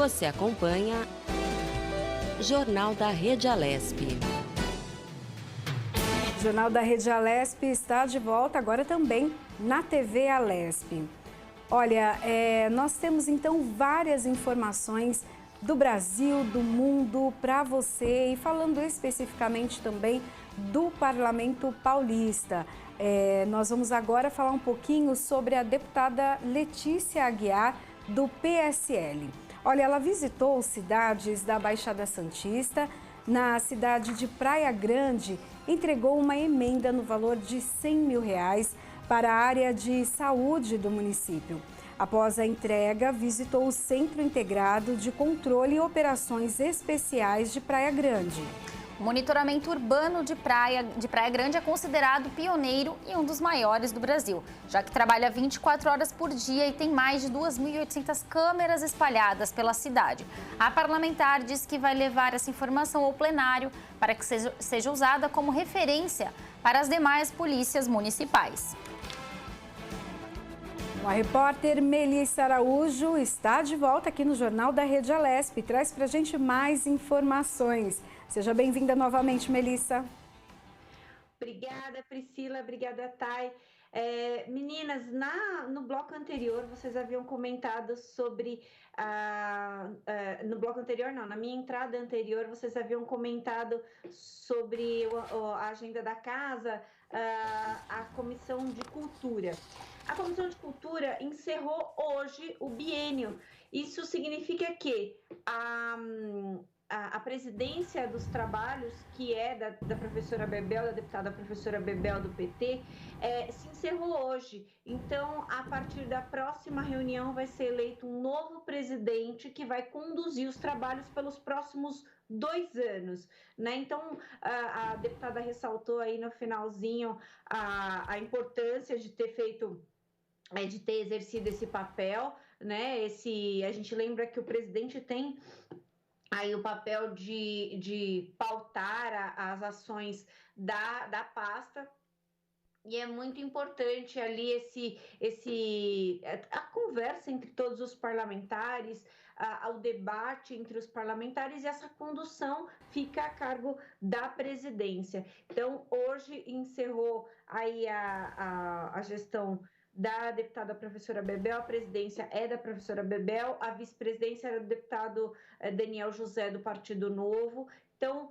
Você acompanha Jornal da Rede Alesp. O Jornal da Rede Alesp está de volta agora também na TV Alesp. Olha, nós temos então várias informações do Brasil, do mundo para você e falando especificamente também do Parlamento Paulista. Nós vamos agora falar um pouquinho sobre a deputada Letícia Aguiar, do PSL. Olha, ela visitou cidades da Baixada Santista. Na cidade de Praia Grande, entregou uma emenda no valor de R$100 mil para a área de saúde do município. Após a entrega, visitou o Centro Integrado de Controle e Operações Especiais de Praia Grande. O monitoramento urbano de Praia Grande é considerado pioneiro e um dos maiores do Brasil, já que trabalha 24 horas por dia e tem mais de 2.800 câmeras espalhadas pela cidade. A parlamentar diz que vai levar essa informação ao plenário para que seja usada como referência para as demais polícias municipais. A repórter Melissa Araújo está de volta aqui no Jornal da Rede Alesp e traz para a gente mais informações. Seja bem-vinda novamente, Melissa. Obrigada, Priscila. Obrigada, Thay. Meninas, no bloco anterior, vocês haviam comentado sobre... no bloco anterior, não, na minha entrada anterior, vocês haviam comentado sobre a agenda da casa, a Comissão de Cultura. A Comissão de Cultura encerrou hoje o biênio. Isso significa que a presidência dos trabalhos, que é da professora Bebel, da deputada professora Bebel do PT, se encerrou hoje. Então, a partir da próxima reunião, vai ser eleito um novo presidente que vai conduzir os trabalhos pelos próximos 2 anos, né? Então, a deputada ressaltou aí no finalzinho a importância de ter exercido esse papel, né? A gente lembra que o presidente tem aí o papel de pautar as ações da pasta, e é muito importante ali a conversa entre todos os parlamentares, o debate entre os parlamentares, e essa condução fica a cargo da presidência. Então, hoje encerrou aí a gestão da deputada professora Bebel, a presidência é da professora Bebel, a vice-presidência era do deputado Daniel José, do Partido Novo. Então,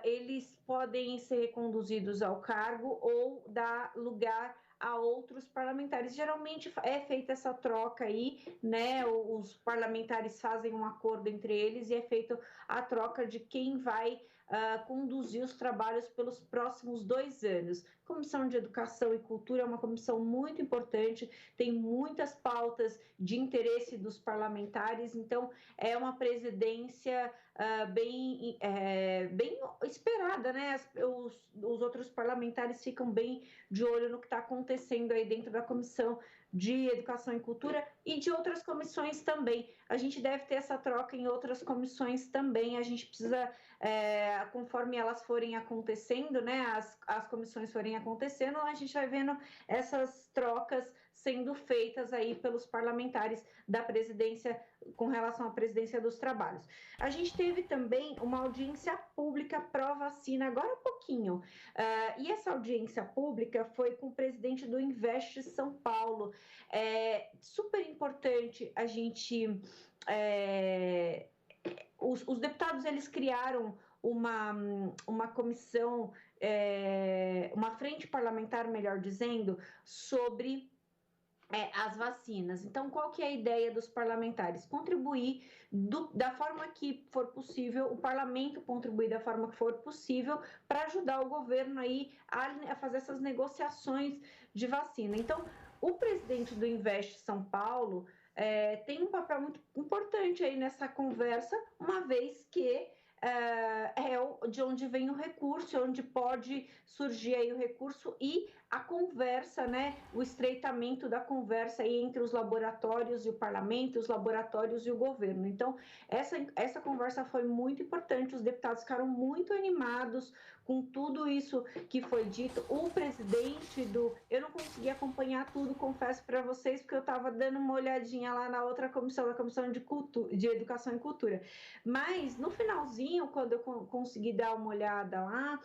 eles podem ser reconduzidos ao cargo ou dar lugar a outros parlamentares. Geralmente é feita essa troca aí, né? Os parlamentares fazem um acordo entre eles e é feita a troca de quem vai conduzir os trabalhos pelos próximos 2 anos. A Comissão de Educação e Cultura é uma comissão muito importante, tem muitas pautas de interesse dos parlamentares, então é uma presidência bem esperada, né? Os outros parlamentares ficam bem de olho no que está acontecendo aí dentro da Comissão de Educação e Cultura e de outras comissões também. A gente deve ter essa troca em outras comissões também, a gente precisa, conforme elas forem acontecendo, né, as comissões forem acontecendo, a gente vai vendo essas trocas sendo feitas aí pelos parlamentares da presidência com relação à presidência dos trabalhos. A gente teve também uma audiência pública pró-vacina agora há pouquinho, e essa audiência pública foi com o presidente do Invest São Paulo. Super importante a gente... Os deputados, eles criaram uma comissão, uma frente parlamentar, melhor dizendo, sobre as vacinas. Então, qual que é a ideia dos parlamentares? Contribuir da forma que for possível, o parlamento contribuir da forma que for possível para ajudar o governo aí a fazer essas negociações de vacina. Então, o presidente do Invest São Paulo tem um papel muito importante aí nessa conversa, uma vez que de onde vem o recurso, onde pode surgir aí o recurso, e a conversa, né, o estreitamento da conversa aí entre os laboratórios e o parlamento, os laboratórios e o governo. Então, essa conversa foi muito importante, os deputados ficaram muito animados com tudo isso que foi dito. O presidente eu não consegui acompanhar tudo, confesso para vocês, porque eu estava dando uma olhadinha lá na outra comissão, na comissão de Educação e Cultura. Mas, no finalzinho, quando eu consegui dar uma olhada lá,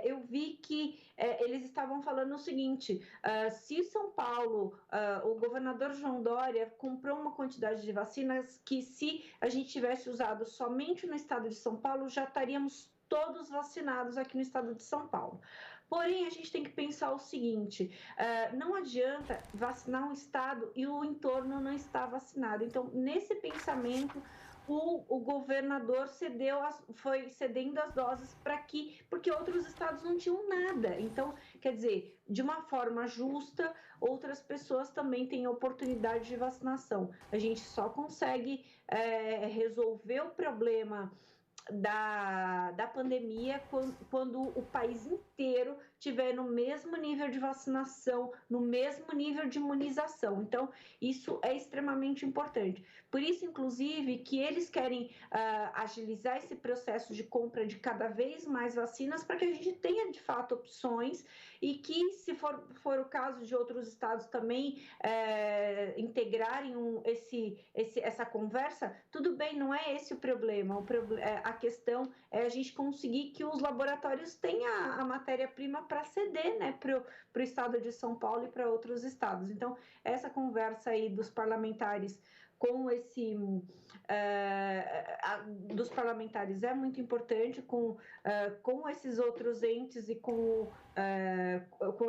eu vi que eles estavam falando o seguinte: se São Paulo, o governador João Dória comprou uma quantidade de vacinas que, se a gente tivesse usado somente no estado de São Paulo, já estaríamos todos vacinados aqui no estado de São Paulo. Porém, a gente tem que pensar o seguinte: não adianta vacinar um estado e o entorno não estar vacinado. Então, nesse pensamento, o governador foi cedendo as doses porque outros estados não tinham nada. Então, quer dizer, de uma forma justa, outras pessoas também têm oportunidade de vacinação. A gente só consegue resolver o problema da pandemia quando o país inteiro tiver no mesmo nível de vacinação, no mesmo nível de imunização. Então, isso é extremamente importante. Por isso, inclusive, que eles querem agilizar esse processo de compra de cada vez mais vacinas para que a gente tenha, de fato, opções e que, se for o caso de outros estados também integrarem essa conversa, tudo bem, não é esse o problema. A questão é a gente conseguir que os laboratórios tenham a matéria-prima para ceder, né, para o estado de São Paulo e para outros estados. Então, essa conversa aí dos parlamentares dos parlamentares é muito importante com esses outros entes e com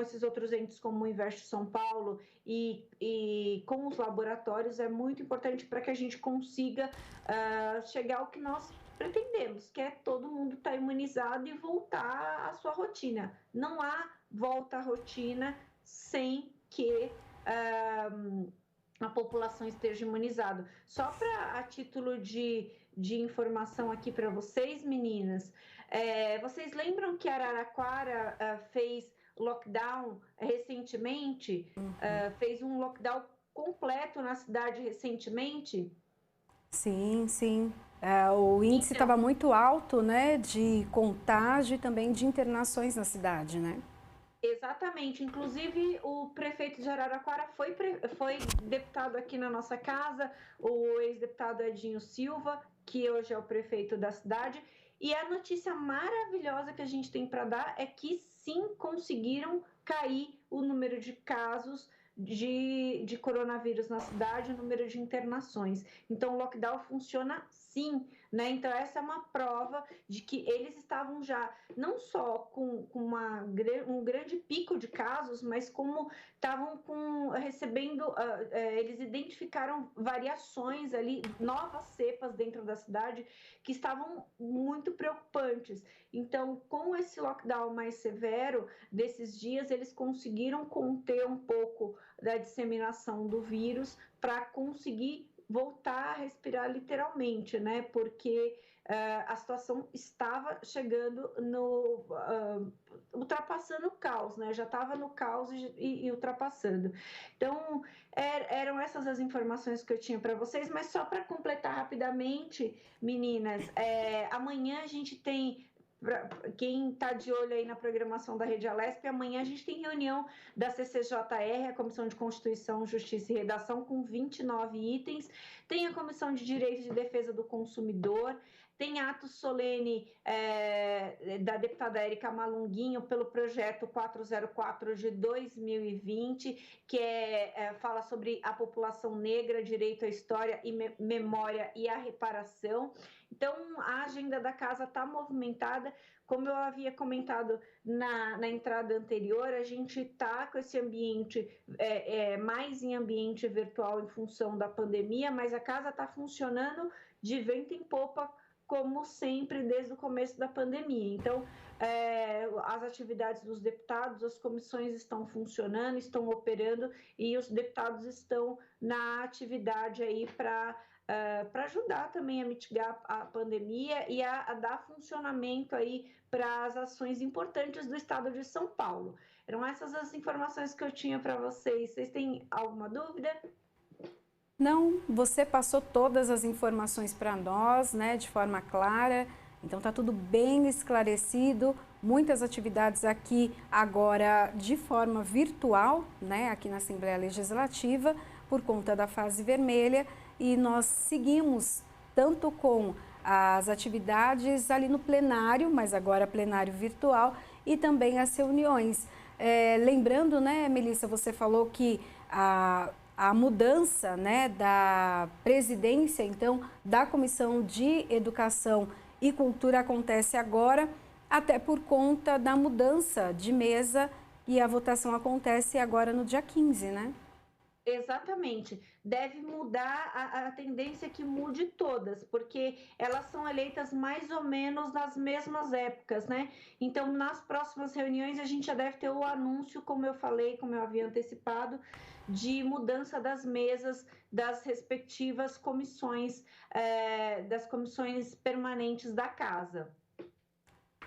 esses outros entes como o Investe São Paulo e com os laboratórios é muito importante para que a gente consiga chegar ao que nós pretendemos, que é todo mundo estar imunizado e voltar à sua rotina. Não há volta à rotina sem que a população esteja imunizada. Só a título de informação aqui para vocês, meninas, vocês lembram que Araraquara fez lockdown recentemente? Fez um lockdown completo na cidade recentemente? Sim, sim. O índice estava muito alto, né, de contágio e também de internações na cidade, né? Exatamente. Inclusive, o prefeito de Araraquara foi deputado aqui na nossa casa, o ex-deputado Edinho Silva, que hoje é o prefeito da cidade. E a notícia maravilhosa que a gente tem para dar é que sim, conseguiram cair o número de casos de coronavírus na cidade, o número de internações. Então, o lockdown funciona sim, né? Então, essa é uma prova de que eles estavam já não só com um grande pico de casos, mas como estavam recebendo, eles identificaram variações ali, novas cepas dentro da cidade que estavam muito preocupantes. Então, com esse lockdown mais severo desses dias, eles conseguiram conter um pouco da disseminação do vírus para conseguir voltar a respirar literalmente, né? Porque a situação estava chegando ultrapassando o caos, né? Já estava no caos e ultrapassando. Então, eram essas as informações que eu tinha para vocês, mas só para completar rapidamente, meninas, amanhã a gente tem. Quem está de olho aí na programação da Rede Alesp, amanhã a gente tem reunião da CCJR, a Comissão de Constituição, Justiça e Redação, com 29 itens. Tem a Comissão de Direito de Defesa do Consumidor, tem ato solene da deputada Érica Malunguinho pelo projeto 404 de 2020, que fala sobre a população negra, direito à história e memória e à reparação. Então, a agenda da casa está movimentada. Como eu havia comentado na entrada anterior, a gente está com esse ambiente, mais em ambiente virtual em função da pandemia, mas a casa está funcionando de vento em popa, como sempre, desde o começo da pandemia. Então, as atividades dos deputados, as comissões estão funcionando, estão operando e os deputados estão na atividade aí para ajudar também a mitigar a pandemia e a dar funcionamento aí para as ações importantes do estado de São Paulo. Eram essas as informações que eu tinha para vocês. Vocês têm alguma dúvida? Não, você passou todas as informações para nós, né, de forma clara. Então está tudo bem esclarecido. Muitas atividades aqui agora de forma virtual, né, aqui na Assembleia Legislativa, por conta da fase vermelha. E nós seguimos tanto com as atividades ali no plenário, mas agora plenário virtual, e também as reuniões. Lembrando, né, Melissa, você falou que a mudança, né, da presidência, então, da Comissão de Educação e Cultura acontece agora, até por conta da mudança de mesa, e a votação acontece agora no dia 15, né? Exatamente. Deve mudar, a tendência é que mude todas, porque elas são eleitas mais ou menos nas mesmas épocas, né? Então, nas próximas reuniões, a gente já deve ter o anúncio, como eu falei, como eu havia antecipado, de mudança das mesas das respectivas comissões, das comissões permanentes da casa.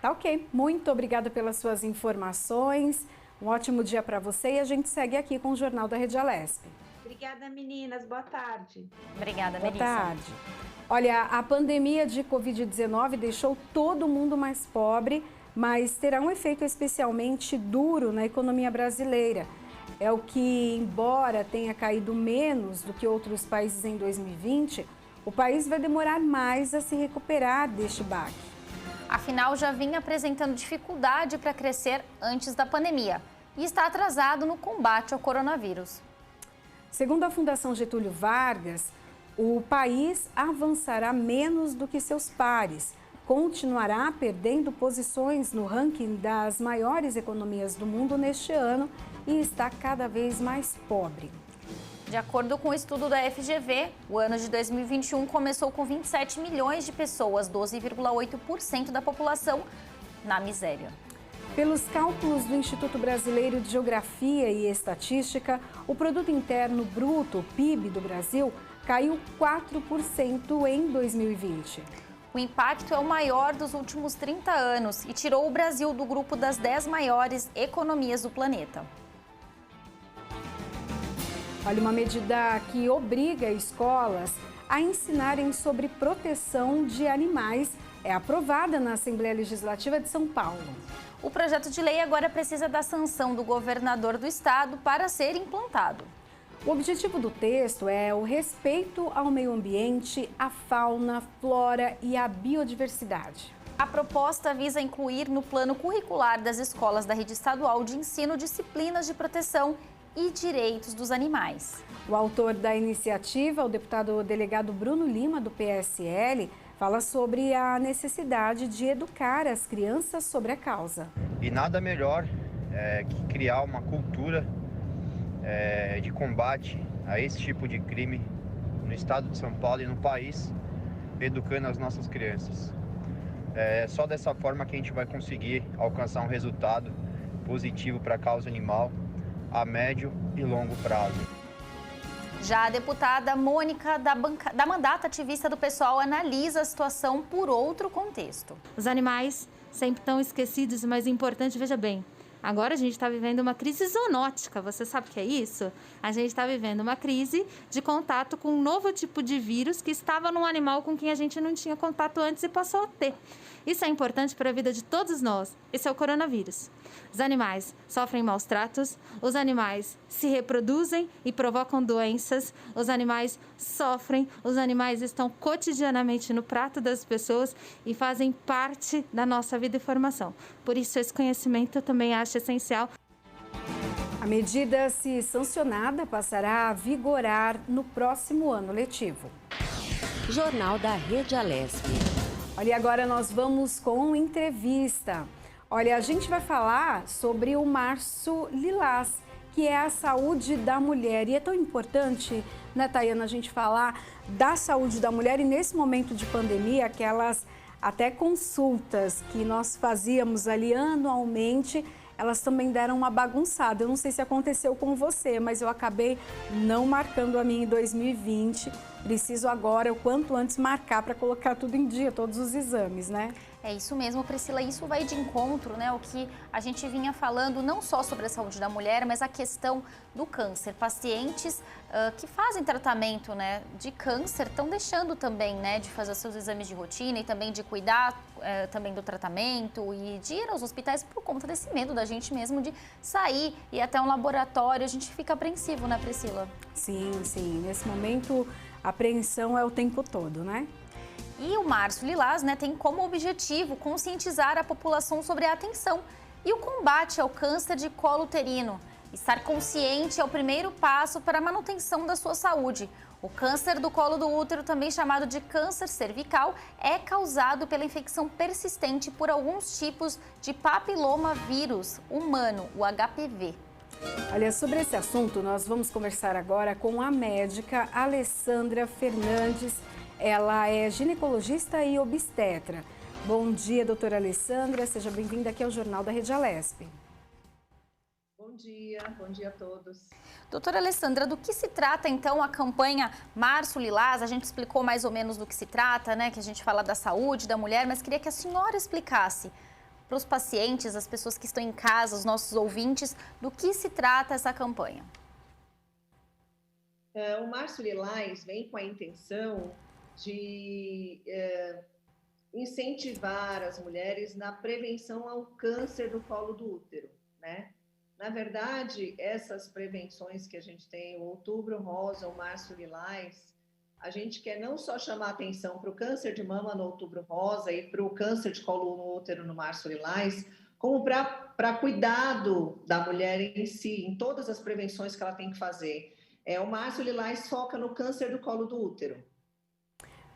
Tá ok. Muito obrigada pelas suas informações. Um ótimo dia para você e a gente segue aqui com o Jornal da Rede Alesp. Obrigada, meninas. Boa tarde. Obrigada, Boa Melissa. tarde. Olha, a pandemia de Covid-19 deixou todo mundo mais pobre, mas terá um efeito especialmente duro na economia brasileira. É o que, embora tenha caído menos do que outros países em 2020, o país vai demorar mais a se recuperar deste baque. Afinal, já vinha apresentando dificuldade para crescer antes da pandemia e está atrasado no combate ao coronavírus. Segundo a Fundação Getúlio Vargas, o país avançará menos do que seus pares, continuará perdendo posições no ranking das maiores economias do mundo neste ano e está cada vez mais pobre. De acordo com o estudo da FGV, o ano de 2021 começou com 27 milhões de pessoas, 12,8% da população, na miséria. Pelos cálculos do Instituto Brasileiro de Geografia e Estatística, o Produto Interno Bruto, PIB do Brasil, caiu 4% em 2020. O impacto é o maior dos últimos 30 anos e tirou o Brasil do grupo das 10 maiores economias do planeta. Olha, uma medida que obriga escolas a ensinarem sobre proteção de animais é aprovada na Assembleia Legislativa de São Paulo. O projeto de lei agora precisa da sanção do governador do estado para ser implantado. O objetivo do texto é o respeito ao meio ambiente, à fauna, flora e à biodiversidade. A proposta visa incluir no plano curricular das escolas da rede estadual de ensino disciplinas de proteção e direitos dos animais. O autor da iniciativa, o deputado delegado Bruno Lima, do PSL, fala sobre a necessidade de educar as crianças sobre a causa. E nada melhor que criar uma cultura de combate a esse tipo de crime no estado de São Paulo e no país, educando as nossas crianças. É só dessa forma que a gente vai conseguir alcançar um resultado positivo para a causa animal a médio e longo prazo. Já a deputada Mônica, da Mandato Ativista do PSOL, analisa a situação por outro contexto. Os animais sempre tão esquecidos, mas importante, veja bem, agora a gente está vivendo uma crise zoonótica, você sabe o que é isso? A gente está vivendo uma crise de contato com um novo tipo de vírus que estava num animal com quem a gente não tinha contato antes e passou a ter. Isso é importante para a vida de todos nós. Esse é o coronavírus. Os animais sofrem maus tratos, os animais se reproduzem e provocam doenças, os animais sofrem, os animais estão cotidianamente no prato das pessoas e fazem parte da nossa vida e formação. Por isso, esse conhecimento eu também acho essencial. A medida, se sancionada, passará a vigorar no próximo ano letivo. Jornal da Rede Alesp. Olha, e agora nós vamos com entrevista. Olha, a gente vai falar sobre o Março Lilás, que é a saúde da mulher. E é tão importante, né, Tayana, a gente falar da saúde da mulher e nesse momento de pandemia, aquelas até consultas que nós fazíamos ali anualmente, elas também deram uma bagunçada. Eu não sei se aconteceu com você, mas eu acabei não marcando a minha em 2020. Preciso agora, o quanto antes, marcar para colocar tudo em dia, todos os exames, né? É isso mesmo, Priscila, isso vai de encontro, né, o que a gente vinha falando não só sobre a saúde da mulher, mas a questão do câncer. Pacientes que fazem tratamento, né, de câncer estão deixando também, né, de fazer seus exames de rotina e também de cuidar também do tratamento e de ir aos hospitais por conta desse medo da gente mesmo de sair e ir até um laboratório. A gente fica apreensivo, né, Priscila? Sim, sim. Nesse momento, a apreensão é o tempo todo, né? E o Março Lilás, né, tem como objetivo conscientizar a população sobre a atenção e o combate ao câncer de colo uterino. Estar consciente é o primeiro passo para a manutenção da sua saúde. O câncer do colo do útero, também chamado de câncer cervical, é causado pela infecção persistente por alguns tipos de papilomavírus humano, o HPV. Olha, sobre esse assunto, nós vamos conversar agora com a médica Alessandra Fernandes. Ela é ginecologista e obstetra. Bom dia, doutora Alessandra. Seja bem-vinda aqui ao Jornal da Rede Alesp. Bom dia a todos. Doutora Alessandra, do que se trata então a campanha Março Lilás? A gente explicou mais ou menos do que se trata, né? Que a gente fala da saúde da mulher, mas queria que a senhora explicasse para os pacientes, as pessoas que estão em casa, os nossos ouvintes, do que se trata essa campanha. O Março Lilás vem com a intenção de incentivar as mulheres na prevenção ao câncer do colo do útero, né? Na verdade, essas prevenções que a gente tem, o Outubro Rosa, o Março Lilás, a gente quer não só chamar atenção para o câncer de mama no Outubro Rosa e para o câncer de colo no útero no Março Lilás, como para cuidado da mulher em si, em todas as prevenções que ela tem que fazer. O Março Lilás foca no câncer do colo do útero.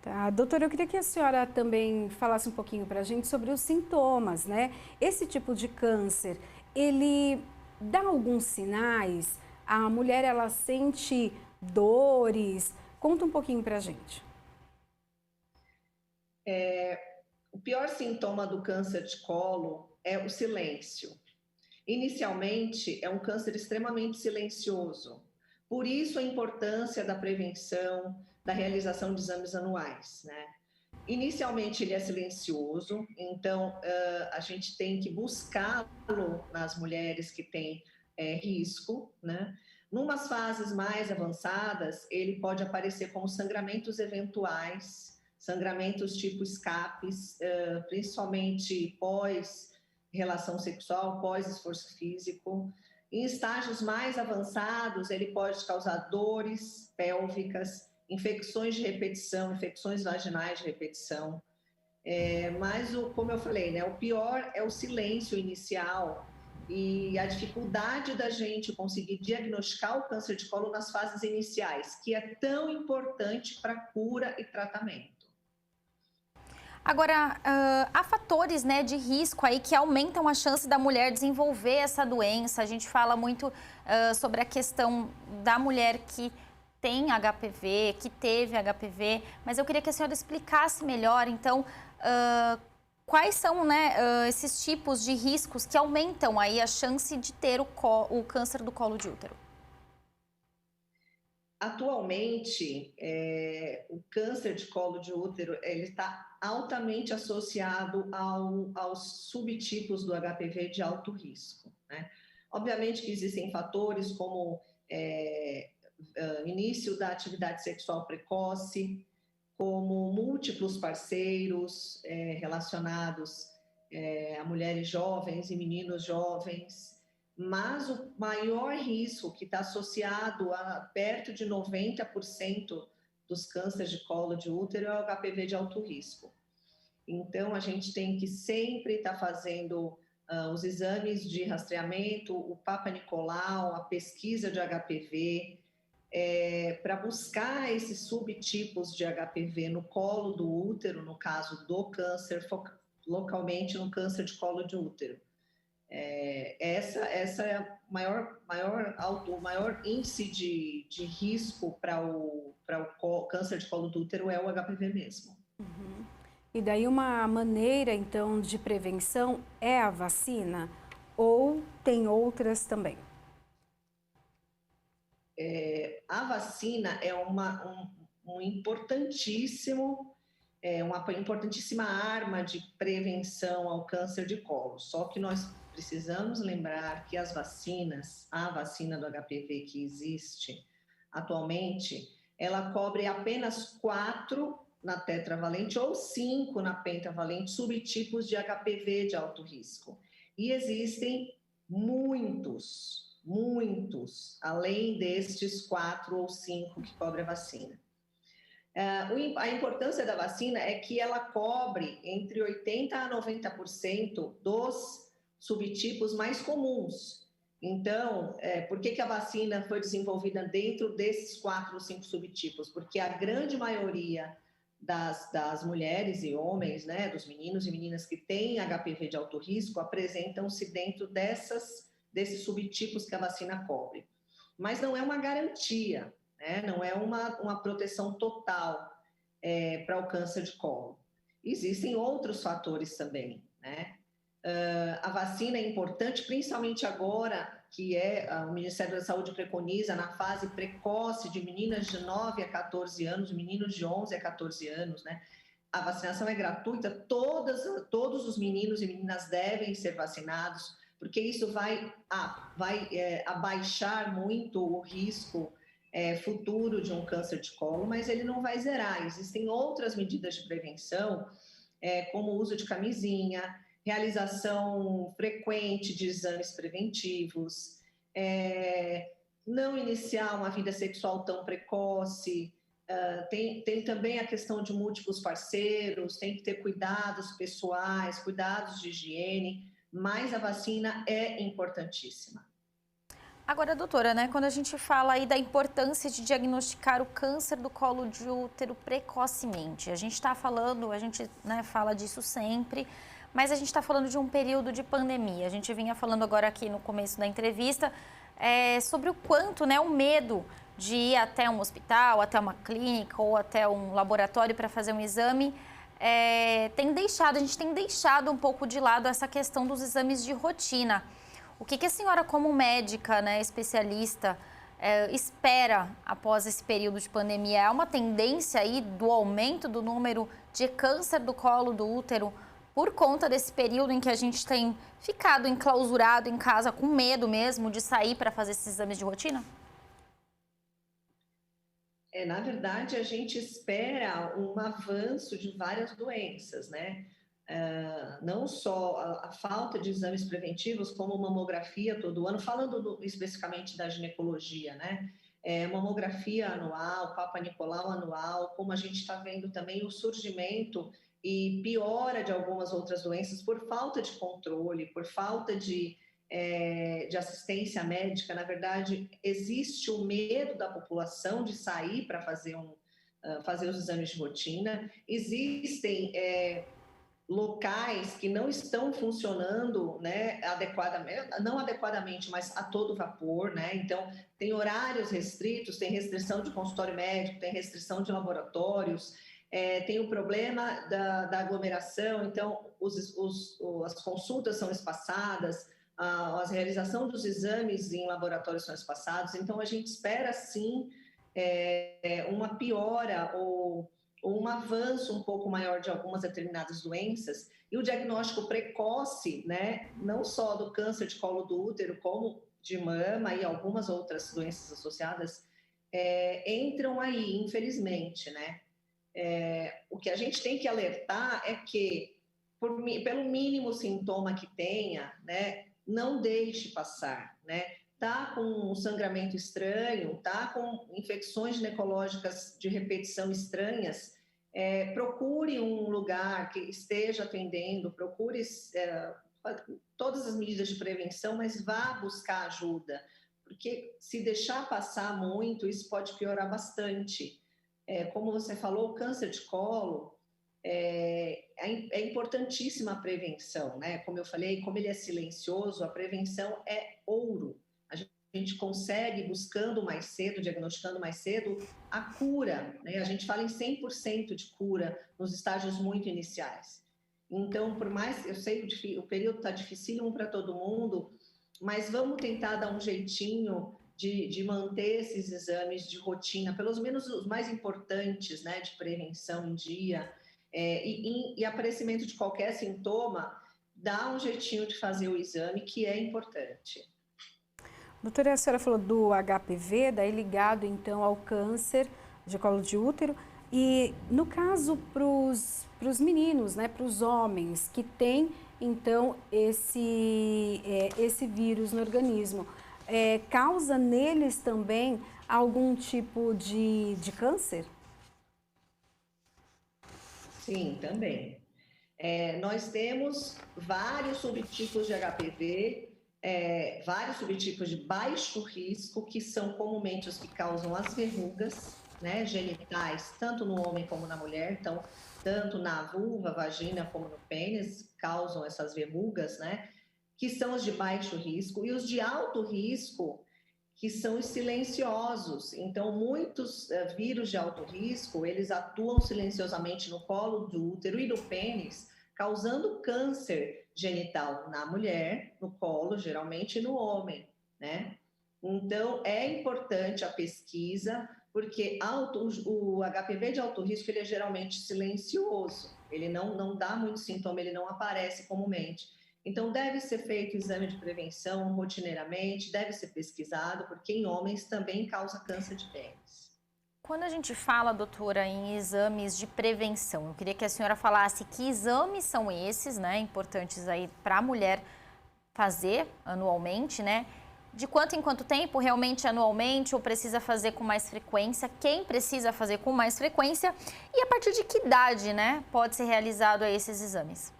Tá, doutora, eu queria que a senhora também falasse um pouquinho para a gente sobre os sintomas, né? Esse tipo de câncer, ele dá alguns sinais? A mulher, ela sente dores? Conta um pouquinho para a gente. O pior sintoma do câncer de colo é o silêncio. Inicialmente, é um câncer extremamente silencioso. Por isso, a importância da prevenção, da realização de exames anuais, né? Inicialmente, ele é silencioso, então a gente tem que buscá-lo nas mulheres que têm risco, né? Numas fases mais avançadas, ele pode aparecer como sangramentos eventuais, sangramentos tipo escapes, principalmente pós-relação sexual, pós-esforço físico. Em estágios mais avançados, ele pode causar dores pélvicas, infecções de repetição, infecções vaginais de repetição. Mas, como eu falei, né, o pior é o silêncio inicial e a dificuldade da gente conseguir diagnosticar o câncer de colo nas fases iniciais, que é tão importante para cura e tratamento. Agora, há fatores, né, de risco aí que aumentam a chance da mulher desenvolver essa doença. A gente fala muito sobre a questão da mulher que tem HPV, que teve HPV, mas eu queria que a senhora explicasse melhor, então, quais são, né, esses tipos de riscos que aumentam aí a chance de ter o câncer do colo de útero? Atualmente, o câncer de colo de útero ele está altamente associado aos subtipos do HPV de alto risco, né? Obviamente que existem fatores como início da atividade sexual precoce, como múltiplos parceiros relacionados a mulheres jovens e meninos jovens, mas o maior risco que está associado a perto de 90% dos cânceres de colo de útero é o HPV de alto risco. Então, a gente tem que sempre estar fazendo os exames de rastreamento, o Papa Nicolau, a pesquisa de HPV, para buscar esses subtipos de HPV no colo do útero, no caso do câncer, localmente no câncer de colo de útero. Essa é o maior índice de risco para o câncer de colo do útero é o HPV mesmo. Uhum. E daí uma maneira, então, de prevenção é a vacina ou tem outras também? A vacina é um importantíssimo uma importantíssima arma de prevenção ao câncer de colo. Só que nós precisamos lembrar que as vacinas, a vacina do HPV que existe atualmente, ela cobre apenas 4 na tetravalente ou 5 na pentavalente subtipos de HPV de alto risco. E existem muitos, além destes 4 ou 5 que cobre a vacina. A importância da vacina é que ela cobre entre 80% a 90% dos subtipos mais comuns. Então, por que a vacina foi desenvolvida dentro desses 4 ou 5 subtipos? Porque a grande maioria das mulheres e homens, né, dos meninos e meninas que têm HPV de alto risco, apresentam-se dentro desses subtipos que a vacina cobre. Mas não é uma garantia, né? Não é uma proteção total para o câncer de colo. Existem outros fatores também, né? A vacina é importante, principalmente agora que o Ministério da Saúde preconiza na fase precoce de meninas de 9 a 14 anos, meninos de 11 a 14 anos, né? A vacinação é gratuita, todos os meninos e meninas devem ser vacinados, porque isso vai abaixar muito o risco futuro de um câncer de colo, mas ele não vai zerar. Existem outras medidas de prevenção, como o uso de camisinha, realização frequente de exames preventivos, não iniciar uma vida sexual tão precoce, tem também a questão de múltiplos parceiros, tem que ter cuidados pessoais, cuidados de higiene, mas a vacina é importantíssima. Agora, doutora, né, quando a gente fala aí da importância de diagnosticar o câncer do colo de útero precocemente, a gente está falando, a gente, né, fala disso sempre, mas a gente está falando de um período de pandemia. A gente vinha falando agora aqui no começo da entrevista sobre o quanto, né, o medo de ir até um hospital, até uma clínica ou até um laboratório para fazer um exame, a gente tem deixado um pouco de lado essa questão dos exames de rotina. O que a senhora, como médica, né, especialista, espera após esse período de pandemia? É uma tendência aí do aumento do número de câncer do colo do útero por conta desse período em que a gente tem ficado enclausurado em casa com medo mesmo de sair para fazer esses exames de rotina? Na verdade, a gente espera um avanço de várias doenças, né? Não só a falta de exames preventivos, como mamografia todo ano, falando especificamente da ginecologia, né? Mamografia anual, Papa Nicolau anual, como a gente está vendo também o surgimento e piora de algumas outras doenças por falta de controle, por falta de assistência médica. Na verdade, existe o medo da população de sair para fazer os exames de rotina. Existem locais que não estão funcionando, né, não adequadamente, mas a todo vapor, né? Então, tem horários restritos, tem restrição de consultório médico, tem restrição de laboratórios, tem o problema da aglomeração, então as consultas são espaçadas, a realização dos exames em laboratórios são espaçados, então a gente espera sim uma piora ou um avanço um pouco maior de algumas determinadas doenças, e o diagnóstico precoce, né, não só do câncer de colo do útero, como de mama e algumas outras doenças associadas, entram aí, infelizmente, né? O que a gente tem que alertar é que, pelo mínimo sintoma que tenha, né, não deixe passar, né? Tá com um sangramento estranho, tá com infecções ginecológicas de repetição estranhas, procure um lugar que esteja atendendo, procure todas as medidas de prevenção, mas vá buscar ajuda, porque se deixar passar muito, isso pode piorar bastante. Como você falou, o câncer de colo, é importantíssima a prevenção, né? Como eu falei, como ele é silencioso, a prevenção é ouro. A gente consegue, buscando mais cedo, diagnosticando mais cedo, a cura, né? A gente fala em 100% de cura nos estágios muito iniciais. Então, por mais, eu sei que o período está dificílimo para todo mundo, mas vamos tentar dar um jeitinho de manter esses exames de rotina, pelo menos os mais importantes, né, de prevenção em dia, e aparecimento de qualquer sintoma, dá um jeitinho de fazer o exame, que é importante. Doutora, a senhora falou do HPV, daí ligado então ao câncer de colo de útero. E no caso para os meninos, né, para os homens que têm então esse vírus no organismo, causa neles também algum tipo de câncer? Sim, também. Nós temos vários subtipos de HPV, vários subtipos de baixo risco, que são comumente os que causam as verrugas, né, genitais, tanto no homem como na mulher. Então, tanto na vulva, vagina, como no pênis, causam essas verrugas, né, que são os de baixo risco. E os de alto risco, que são os silenciosos. Então, muitos vírus de alto risco, eles atuam silenciosamente no colo do útero e do pênis, causando câncer genital na mulher, no colo, geralmente, e no homem, né? Então, é importante a pesquisa, porque o HPV de alto risco, ele é geralmente silencioso, ele não dá muito sintoma, ele não aparece comumente. Então, deve ser feito exame de prevenção rotineiramente, deve ser pesquisado, porque em homens também causa câncer de pênis. Quando a gente fala, doutora, em exames de prevenção, eu queria que a senhora falasse que exames são esses, né, importantes aí para a mulher fazer anualmente, né? De quanto em quanto tempo, realmente anualmente, ou precisa fazer com mais frequência? Quem precisa fazer com mais frequência? E a partir de que idade, né, pode ser realizado esses exames?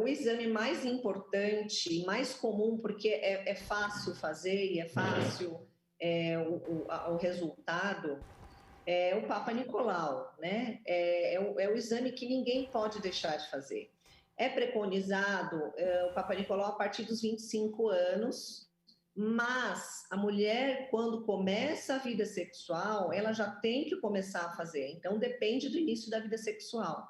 O exame mais importante, mais comum, porque é fácil fazer e é fácil o resultado, é o Papa Nicolau, né? É o exame que ninguém pode deixar de fazer. É preconizado o Papa Nicolau a partir dos 25 anos, mas a mulher, quando começa a vida sexual, ela já tem que começar a fazer. Então, depende do início da vida sexual.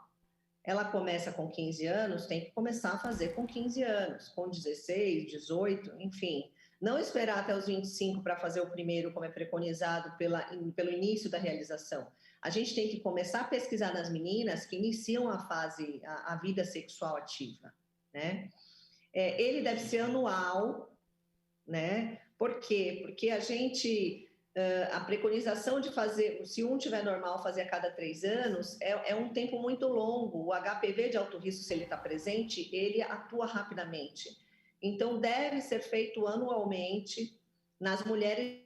Ela começa com 15 anos, tem que começar a fazer com 15 anos, com 16, 18, enfim. Não esperar até os 25 para fazer o primeiro, como é preconizado pelo início da realização. A gente tem que começar a pesquisar nas meninas que iniciam a vida sexual ativa, né? Ele deve ser anual, né? Por quê? Porque a preconização de fazer, se um tiver normal, fazer a cada 3 anos, é um tempo muito longo. O HPV de alto risco, se ele está presente, ele atua rapidamente. Então, deve ser feito anualmente nas mulheres,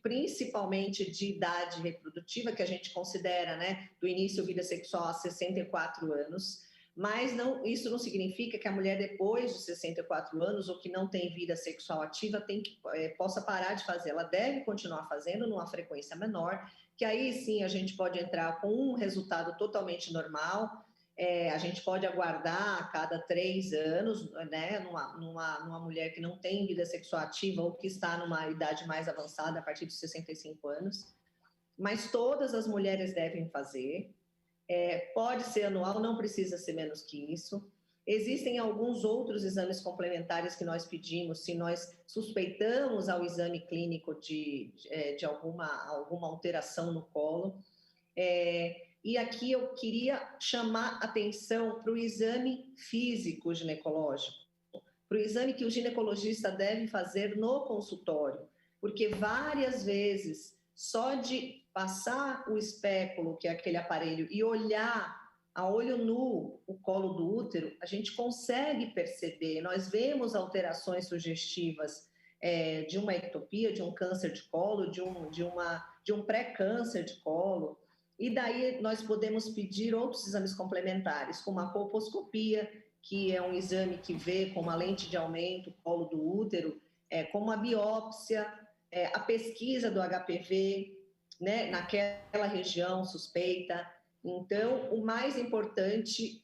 principalmente de idade reprodutiva, que a gente considera, né, do início da vida sexual a 64 anos. Mas isso não significa que a mulher, depois de 64 anos, ou que não tem vida sexual ativa, possa parar de fazer. Ela deve continuar fazendo numa frequência menor, que aí sim a gente pode entrar com um resultado totalmente normal. A gente pode aguardar a cada 3 anos, né, numa mulher que não tem vida sexual ativa ou que está numa idade mais avançada, a partir dos 65 anos. Mas todas as mulheres devem fazer. Pode ser anual, não precisa ser menos que isso. Existem alguns outros exames complementares que nós pedimos se nós suspeitamos ao exame clínico de alguma alteração no colo. E aqui eu queria chamar atenção para o exame físico ginecológico, para o exame que o ginecologista deve fazer no consultório, porque várias vezes, só de passar o espéculo, que é aquele aparelho, e olhar a olho nu o colo do útero, a gente consegue perceber, nós vemos alterações sugestivas de uma ectopia, de um câncer de colo, de um pré-câncer de colo, e daí nós podemos pedir outros exames complementares, como a colposcopia, que é um exame que vê com uma lente de aumento o colo do útero, como a biópsia, a pesquisa do HPV, né, naquela região suspeita. Então, o mais importante,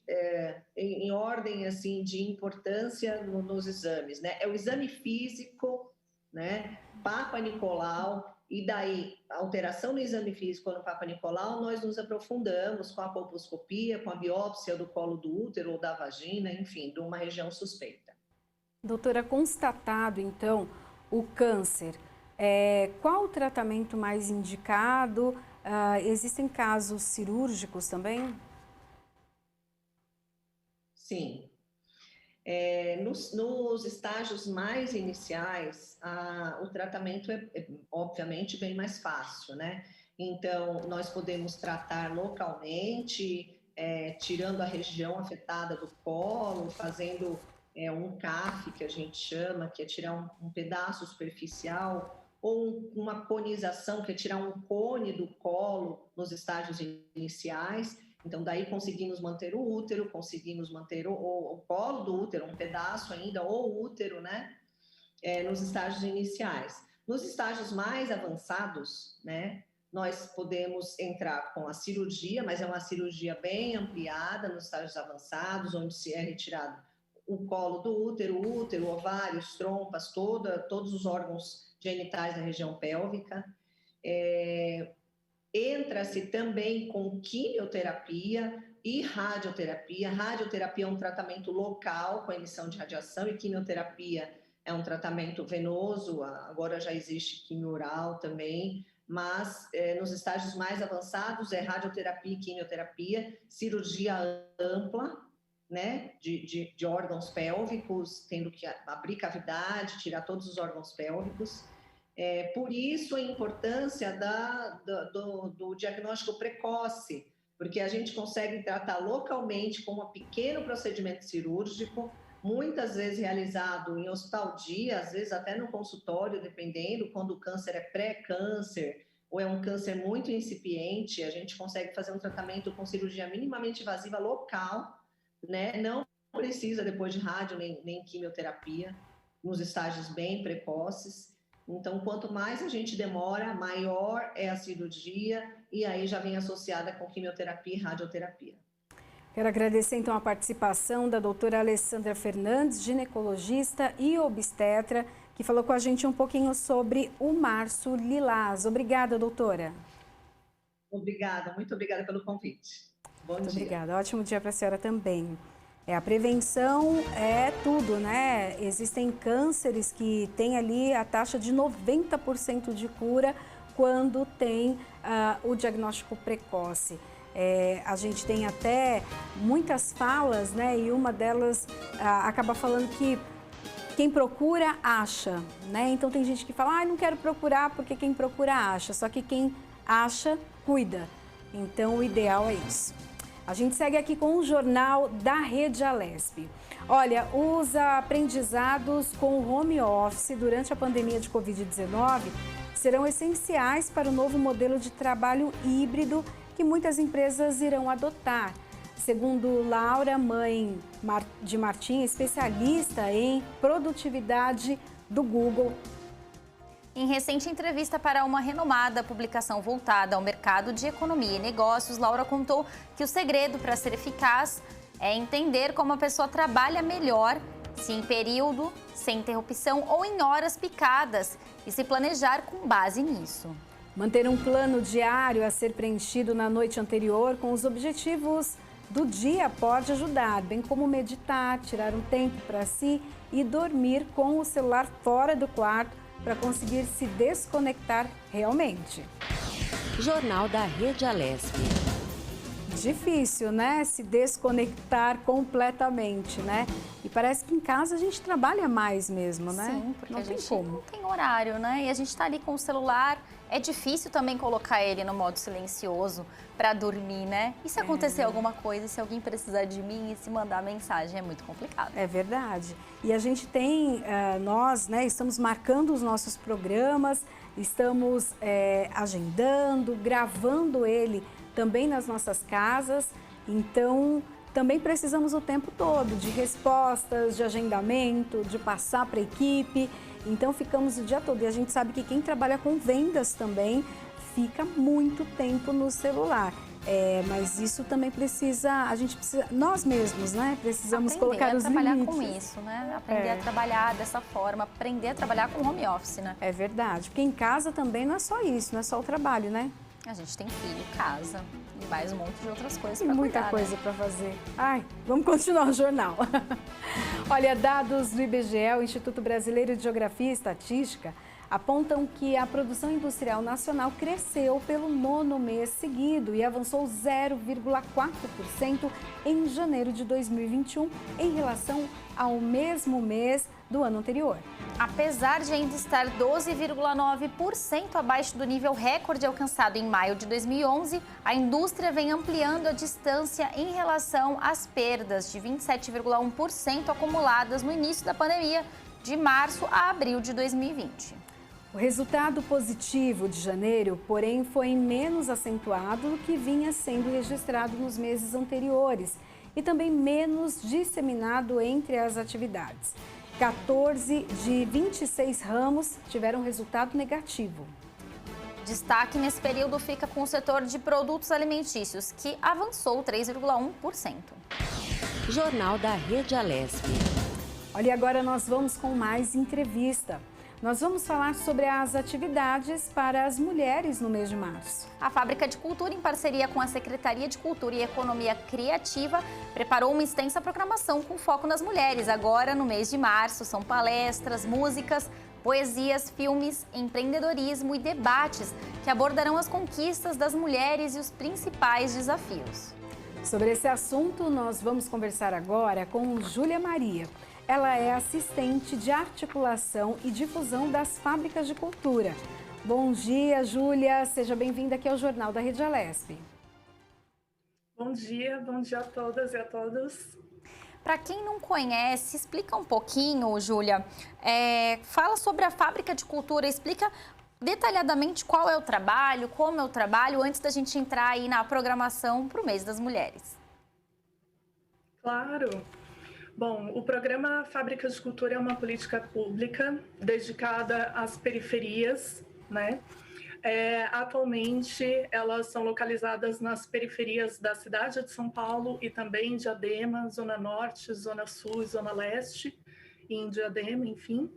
em ordem assim, de importância nos exames, né, é o exame físico, né, Papa Nicolau, e daí, a alteração no exame físico no Papa Nicolau, nós nos aprofundamos com a colposcopia, com a biópsia do colo do útero ou da vagina, enfim, de uma região suspeita. Doutora, constatado, então, o câncer, Qual o tratamento mais indicado? Existem casos cirúrgicos também? Sim. Nos estágios mais iniciais, o tratamento é obviamente bem mais fácil, né? Então, nós podemos tratar localmente, tirando a região afetada do colo, fazendo um CAF, que a gente chama, que é tirar um pedaço superficial, ou uma conização, que é tirar um cone do colo nos estágios iniciais. Então, daí conseguimos manter o útero, conseguimos manter o colo do útero, um pedaço ainda, ou o útero, né? Nos estágios iniciais. Nos estágios mais avançados, né? Nós podemos entrar com a cirurgia, mas é uma cirurgia bem ampliada nos estágios avançados, onde se é retirado o colo do útero, ovários, trompas, todos os órgãos genitais da região pélvica. Entra-se também com quimioterapia e radioterapia. Radioterapia é um tratamento local com a emissão de radiação e quimioterapia é um tratamento venoso. Agora já existe quimio oral também, mas nos estágios mais avançados é radioterapia e quimioterapia, cirurgia ampla, né, de órgãos pélvicos, tendo que abrir cavidade, tirar todos os órgãos pélvicos. Por isso a importância do diagnóstico precoce, porque a gente consegue tratar localmente com um pequeno procedimento cirúrgico, muitas vezes realizado em hospital dia, às vezes até no consultório, dependendo, quando o câncer é pré-câncer ou é um câncer muito incipiente, a gente consegue fazer um tratamento com cirurgia minimamente invasiva local, né? Não precisa depois de rádio nem quimioterapia, nos estágios bem precoces. Então, quanto mais a gente demora, maior é a cirurgia e aí já vem associada com quimioterapia e radioterapia. Quero agradecer então a participação da doutora Alessandra Fernandes, ginecologista e obstetra, que falou com a gente um pouquinho sobre o Março Lilás. Obrigada, doutora. Obrigada, muito obrigada pelo convite. Bom dia. Obrigada, ótimo dia para a senhora também. A prevenção é tudo, né? Existem cânceres que têm ali a taxa de 90% de cura quando tem o diagnóstico precoce. A gente tem até muitas falas, né? E uma delas acaba falando que quem procura, acha, né? Então tem gente que fala, não quero procurar porque quem procura, acha. Só que quem acha, cuida. Então o ideal é isso. A gente segue aqui com o jornal da Rede Alesp. Olha, os aprendizados com o home office durante a pandemia de Covid-19 serão essenciais para o novo modelo de trabalho híbrido que muitas empresas irão adotar. Segundo Laura, mãe de Martim, especialista em produtividade do Google. Em recente entrevista para uma renomada publicação voltada ao mercado de economia e negócios, Laura contou que o segredo para ser eficaz é entender como a pessoa trabalha melhor, se em período, sem interrupção ou em horas picadas, e se planejar com base nisso. Manter um plano diário a ser preenchido na noite anterior com os objetivos do dia pode ajudar, bem como meditar, tirar um tempo para si e dormir com o celular fora do quarto para conseguir se desconectar realmente. Jornal da Rede Alesp. Difícil, né? Se desconectar completamente, né? E parece que em casa a gente trabalha mais mesmo, né? Sim, porque não a gente como. não tem horário, né? E a gente está ali com o celular. É difícil também colocar ele no modo silencioso para dormir, né? E se acontecer alguma coisa, se alguém precisar de mim e se mandar mensagem, é muito complicado. É verdade. E a gente tem, nós, né, estamos marcando os nossos programas, estamos agendando, gravando ele também nas nossas casas. Então, também precisamos o tempo todo de respostas, de agendamento, de passar para a equipe. Então, ficamos o dia todo. E a gente sabe que quem trabalha com vendas também fica muito tempo no celular. Mas isso também a gente precisa, nós mesmos, né? Precisamos colocar os limites. Aprender a trabalhar com isso, né? Aprender a trabalhar dessa forma, aprender a trabalhar com home office, né? É verdade, porque em casa também não é só isso, não é só o trabalho, né? A gente tem filho, casa e mais um monte de outras coisas para cuidar. Muita coisa para fazer. Ai, vamos continuar o jornal. Olha, dados do IBGE, o Instituto Brasileiro de Geografia e Estatística, apontam que a produção industrial nacional cresceu pelo 9º mês seguido e avançou 0,4% em janeiro de 2021 em relação ao mesmo mês do ano anterior. Apesar de ainda estar 12,9% abaixo do nível recorde alcançado em maio de 2011, a indústria vem ampliando a distância em relação às perdas de 27,1% acumuladas no início da pandemia, de março a abril de 2020. O resultado positivo de janeiro, porém, foi menos acentuado do que vinha sendo registrado nos meses anteriores e também menos disseminado entre as atividades. 14 de 26 ramos tiveram resultado negativo. Destaque nesse período fica com o setor de produtos alimentícios, que avançou 3,1%. Jornal da Rede Alesp. Olha, e agora nós vamos com mais entrevista. Nós vamos falar sobre as atividades para as mulheres no mês de março. A Fábrica de Cultura, em parceria com a Secretaria de Cultura e Economia Criativa, preparou uma extensa programação com foco nas mulheres. Agora, no mês de março, são palestras, músicas, poesias, filmes, empreendedorismo e debates que abordarão as conquistas das mulheres e os principais desafios. Sobre esse assunto, nós vamos conversar agora com Júlia Maria. Ela é assistente de articulação e difusão das Fábricas de Cultura. Bom dia, Júlia. Seja bem-vinda aqui ao Jornal da Rede Alesp. Bom dia a todas e a todos. Para quem não conhece, explica um pouquinho, Júlia. Fala sobre a Fábrica de Cultura, explica detalhadamente qual é o trabalho, como é o trabalho, antes da gente entrar aí na programação para o mês das mulheres. Claro. Bom, o programa Fábrica de Cultura é uma política pública dedicada às periferias, né? Atualmente, elas são localizadas nas periferias da cidade de São Paulo e também em Diadema, Zona Norte, Zona Sul e Zona Leste, e em Diadema, enfim.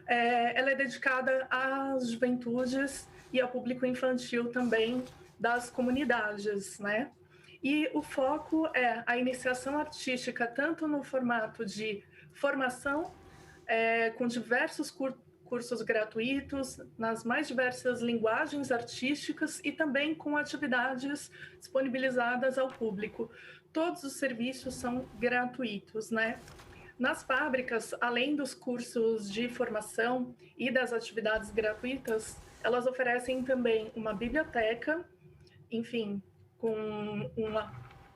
Ela é dedicada às juventudes e ao público infantil também das comunidades, né? E o foco é a iniciação artística, tanto no formato de formação, com diversos cursos gratuitos, nas mais diversas linguagens artísticas e também com atividades disponibilizadas ao público. Todos os serviços são gratuitos, né? Nas fábricas, além dos cursos de formação e das atividades gratuitas, elas oferecem também uma biblioteca, enfim, com um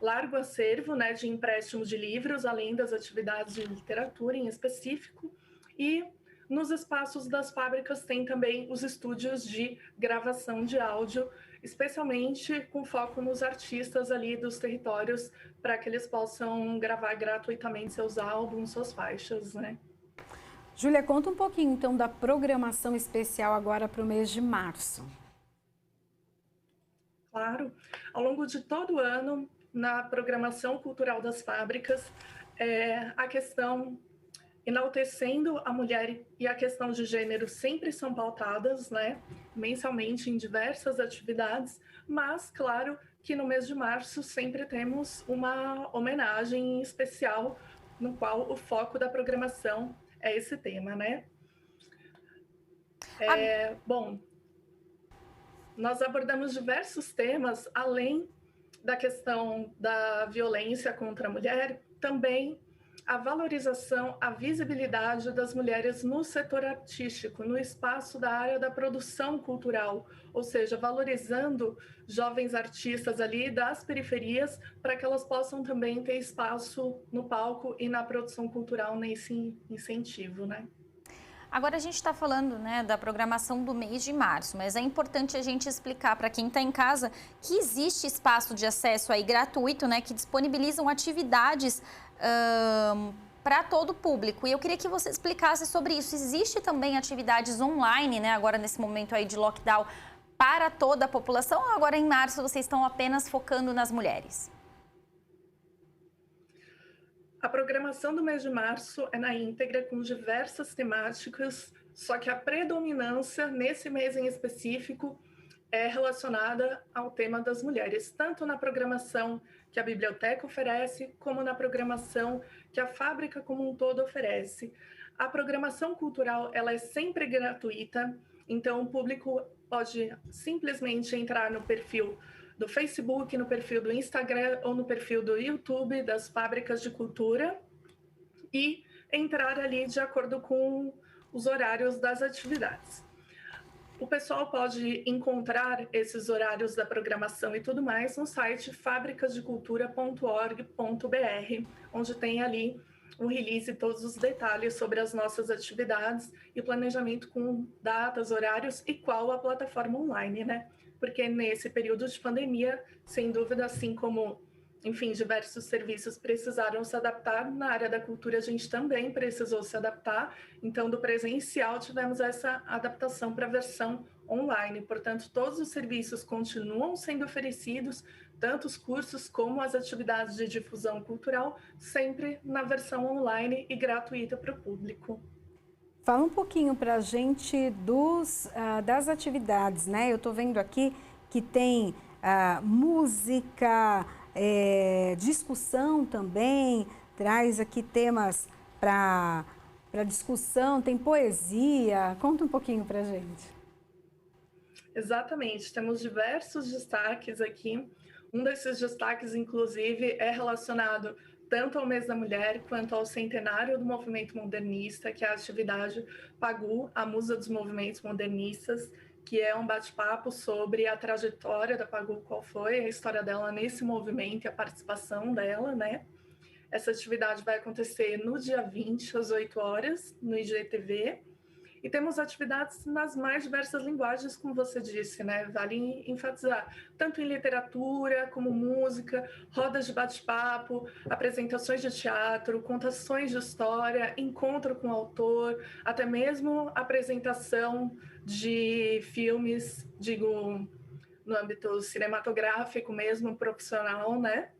largo acervo, né, de empréstimos de livros, além das atividades de literatura em específico. E nos espaços das fábricas tem também os estúdios de gravação de áudio, especialmente com foco nos artistas ali dos territórios, para que eles possam gravar gratuitamente seus álbuns, suas faixas, né? Júlia, conta um pouquinho então da programação especial agora para o mês de março. Claro, ao longo de todo o ano, na programação cultural das fábricas, a questão enaltecendo a mulher e a questão de gênero sempre são pautadas, né, mensalmente em diversas atividades, mas claro que no mês de março sempre temos uma homenagem especial no qual o foco da programação é esse tema, né? Bom, nós abordamos diversos temas, além da questão da violência contra a mulher, também a valorização, a visibilidade das mulheres no setor artístico, no espaço da área da produção cultural, ou seja, valorizando jovens artistas ali das periferias para que elas possam também ter espaço no palco e na produção cultural nesse incentivo, né? Agora a gente está falando, né, da programação do mês de março, mas é importante a gente explicar para quem está em casa que existe espaço de acesso aí gratuito, né, que disponibilizam atividades para todo o público. E eu queria que você explicasse sobre isso. Existe também atividades online, né, agora nesse momento aí de lockdown, para toda a população, ou agora em março vocês estão apenas focando nas mulheres? A programação do mês de março é na íntegra com diversas temáticas, só que a predominância nesse mês em específico é relacionada ao tema das mulheres, tanto na programação que a biblioteca oferece, como na programação que a fábrica como um todo oferece. A programação cultural ela é sempre gratuita, Então, o público pode simplesmente entrar no perfil do Facebook, no perfil do Instagram ou no perfil do YouTube das Fábricas de Cultura e entrar ali de acordo com os horários das atividades. O pessoal pode encontrar esses horários da programação e tudo mais no site fabricasdecultura.org.br, onde tem ali um release e todos os detalhes sobre as nossas atividades e planejamento com datas, horários e qual a plataforma online, né? Porque nesse período de pandemia, sem dúvida, assim como, enfim, diversos serviços precisaram se adaptar, na área da cultura a gente também precisou se adaptar. Então, do presencial, tivemos essa adaptação para a versão online. Portanto, todos os serviços continuam sendo oferecidos, tanto os cursos como as atividades de difusão cultural, sempre na versão online e gratuita para o público. Fala um pouquinho para a gente das atividades, né? Eu estou vendo aqui que tem música, discussão também, traz aqui temas para discussão, tem poesia. Conta um pouquinho para a gente. Exatamente, temos diversos destaques aqui. Um desses destaques, inclusive, é relacionado tanto ao Mês da Mulher quanto ao centenário do movimento modernista, que é a atividade Pagu, a Musa dos Movimentos Modernistas, que é um bate-papo sobre a trajetória da Pagu, qual foi a história dela nesse movimento e a participação dela, né? Essa atividade vai acontecer no dia 20, às 8 horas, no IGTV. E temos atividades nas mais diversas linguagens, como você disse, né? Vale enfatizar, tanto em literatura como música, rodas de bate-papo, apresentações de teatro, contações de história, encontro com o autor, até mesmo apresentação de filmes, digo, no âmbito cinematográfico mesmo, profissional, né?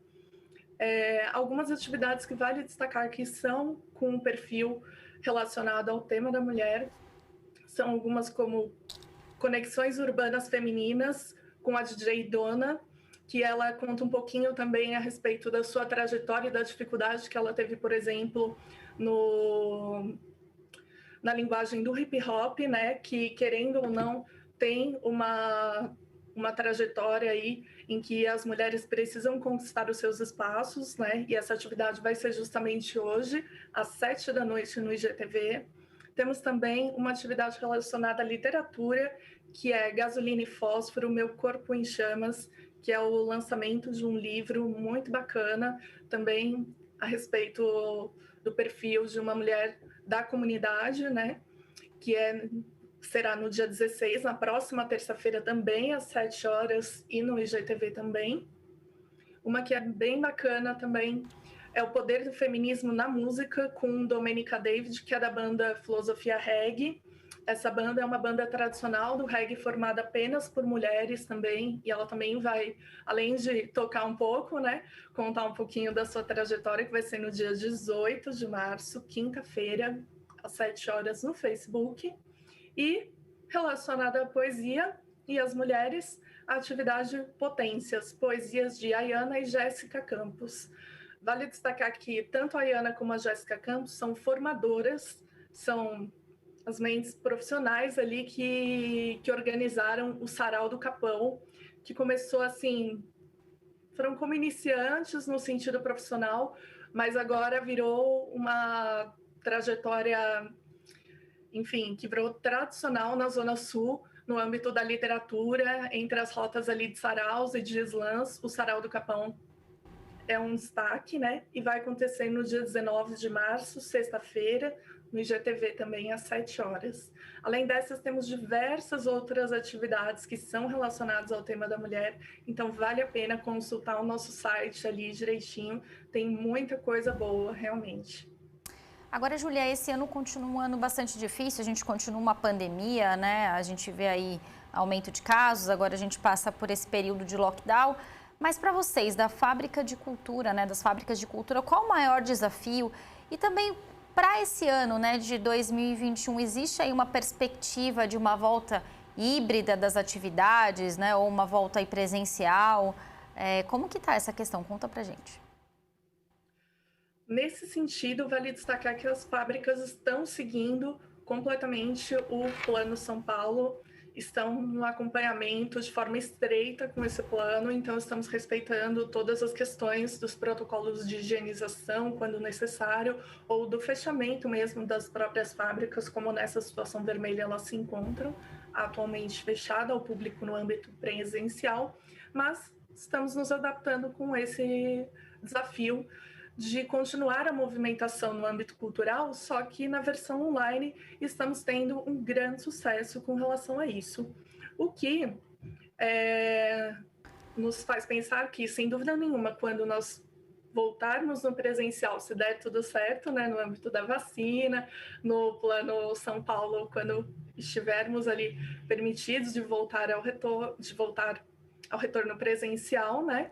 Algumas atividades que vale destacar que são com um perfil relacionado ao tema da mulher, são algumas como Conexões Urbanas Femininas, com a DJ Dona, que ela conta um pouquinho também a respeito da sua trajetória e da dificuldade que ela teve, por exemplo, na linguagem do hip hop, né, que, querendo ou não, tem uma trajetória aí em que as mulheres precisam conquistar os seus espaços, né, e essa atividade vai ser justamente hoje, às 7 da noite, no IGTV. Temos também uma atividade relacionada à literatura, que é Gasolina e Fósforo, Meu Corpo em Chamas, que é o lançamento de um livro muito bacana, também a respeito do perfil de uma mulher da comunidade, né? Que será no dia 16, na próxima terça-feira também, às 7 horas, e no IGTV também. Uma que é bem bacana também é O Poder do Feminismo na Música, com Domenica David, que é da banda Filosofia Reggae. Essa banda é uma banda tradicional do reggae formada apenas por mulheres também, e ela também vai, além de tocar um pouco, né, contar um pouquinho da sua trajetória, que vai ser no dia 18 de março, quinta-feira, às 7 horas, no Facebook. E relacionada à poesia e às mulheres, a atividade Potências, poesias de Ayana e Jéssica Campos. Vale destacar que tanto a Ayana como a Jéssica Campos são formadoras, são as mentes profissionais ali que organizaram o Sarau do Capão, que começou assim, foram como iniciantes no sentido profissional, mas agora virou uma trajetória, enfim, que virou tradicional na Zona Sul, no âmbito da literatura, entre as rotas ali de saraus e de slams. O Sarau do Capão é um destaque, né? E vai acontecer no dia 19 de março, sexta-feira, no IGTV também, às 7 horas. Além dessas, temos diversas outras atividades que são relacionadas ao tema da mulher, então vale a pena consultar o nosso site ali direitinho, tem muita coisa boa, realmente. Agora, Júlia, esse ano continua um ano bastante difícil, a gente continua uma pandemia, né? A gente vê aí aumento de casos, agora a gente passa por esse período de lockdown. Mas para vocês, da Fábrica de Cultura, né, das Fábricas de Cultura, qual o maior desafio? E também para esse ano, né, de 2021, existe aí uma perspectiva de uma volta híbrida das atividades, né, ou uma volta aí presencial? Como que está essa questão? Conta pra gente. Nesse sentido, vale destacar que as fábricas estão seguindo completamente o Plano São Paulo, estão no acompanhamento de forma estreita com esse plano, então estamos respeitando todas as questões dos protocolos de higienização, quando necessário, ou do fechamento mesmo das próprias fábricas, como nessa situação vermelha elas se encontram, atualmente fechada ao público no âmbito presencial, mas estamos nos adaptando com esse desafio de continuar a movimentação no âmbito cultural, só que na versão online estamos tendo um grande sucesso com relação a isso. O que nos faz pensar que, sem dúvida nenhuma, quando nós voltarmos no presencial, se der tudo certo, né, no âmbito da vacina, no Plano São Paulo, quando estivermos ali permitidos de voltar ao retorno presencial, né,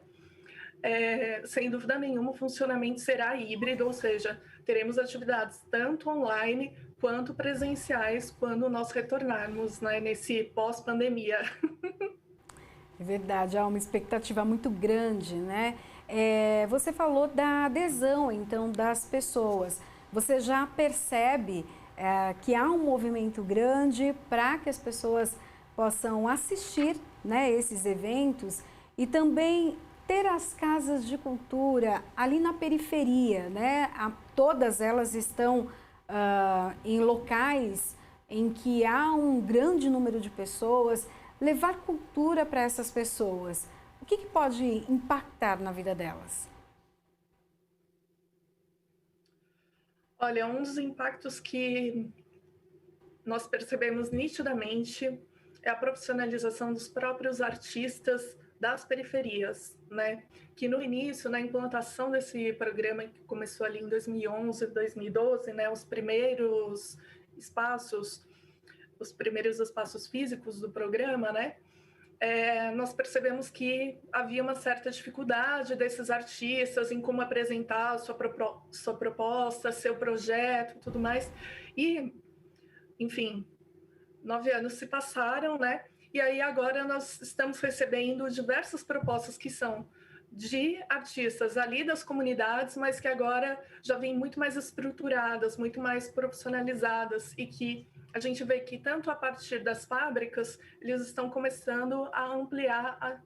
sem dúvida nenhuma, o funcionamento será híbrido, ou seja, teremos atividades tanto online quanto presenciais quando nós retornarmos, né, nesse pós-pandemia. É verdade, há uma expectativa muito grande, né? Você falou da adesão, então, das pessoas. Você já percebe que há um movimento grande para que as pessoas possam assistir, né, esses eventos e também ter as casas de cultura ali na periferia, né? Todas elas estão em locais em que há um grande número de pessoas. Levar cultura para essas pessoas, o que pode impactar na vida delas? Olha, um dos impactos que nós percebemos nitidamente é a profissionalização dos próprios artistas das periferias, né? Que no início, na implantação desse programa, que começou ali em 2011, 2012, né? Os primeiros espaços físicos do programa, né? Nós percebemos que havia uma certa dificuldade desses artistas em como apresentar a sua proposta, seu projeto, tudo mais. E, enfim, 9 anos se passaram, né? E aí agora nós estamos recebendo diversas propostas que são de artistas ali das comunidades, mas que agora já vêm muito mais estruturadas, muito mais profissionalizadas e que a gente vê que tanto a partir das fábricas, eles estão começando a ampliar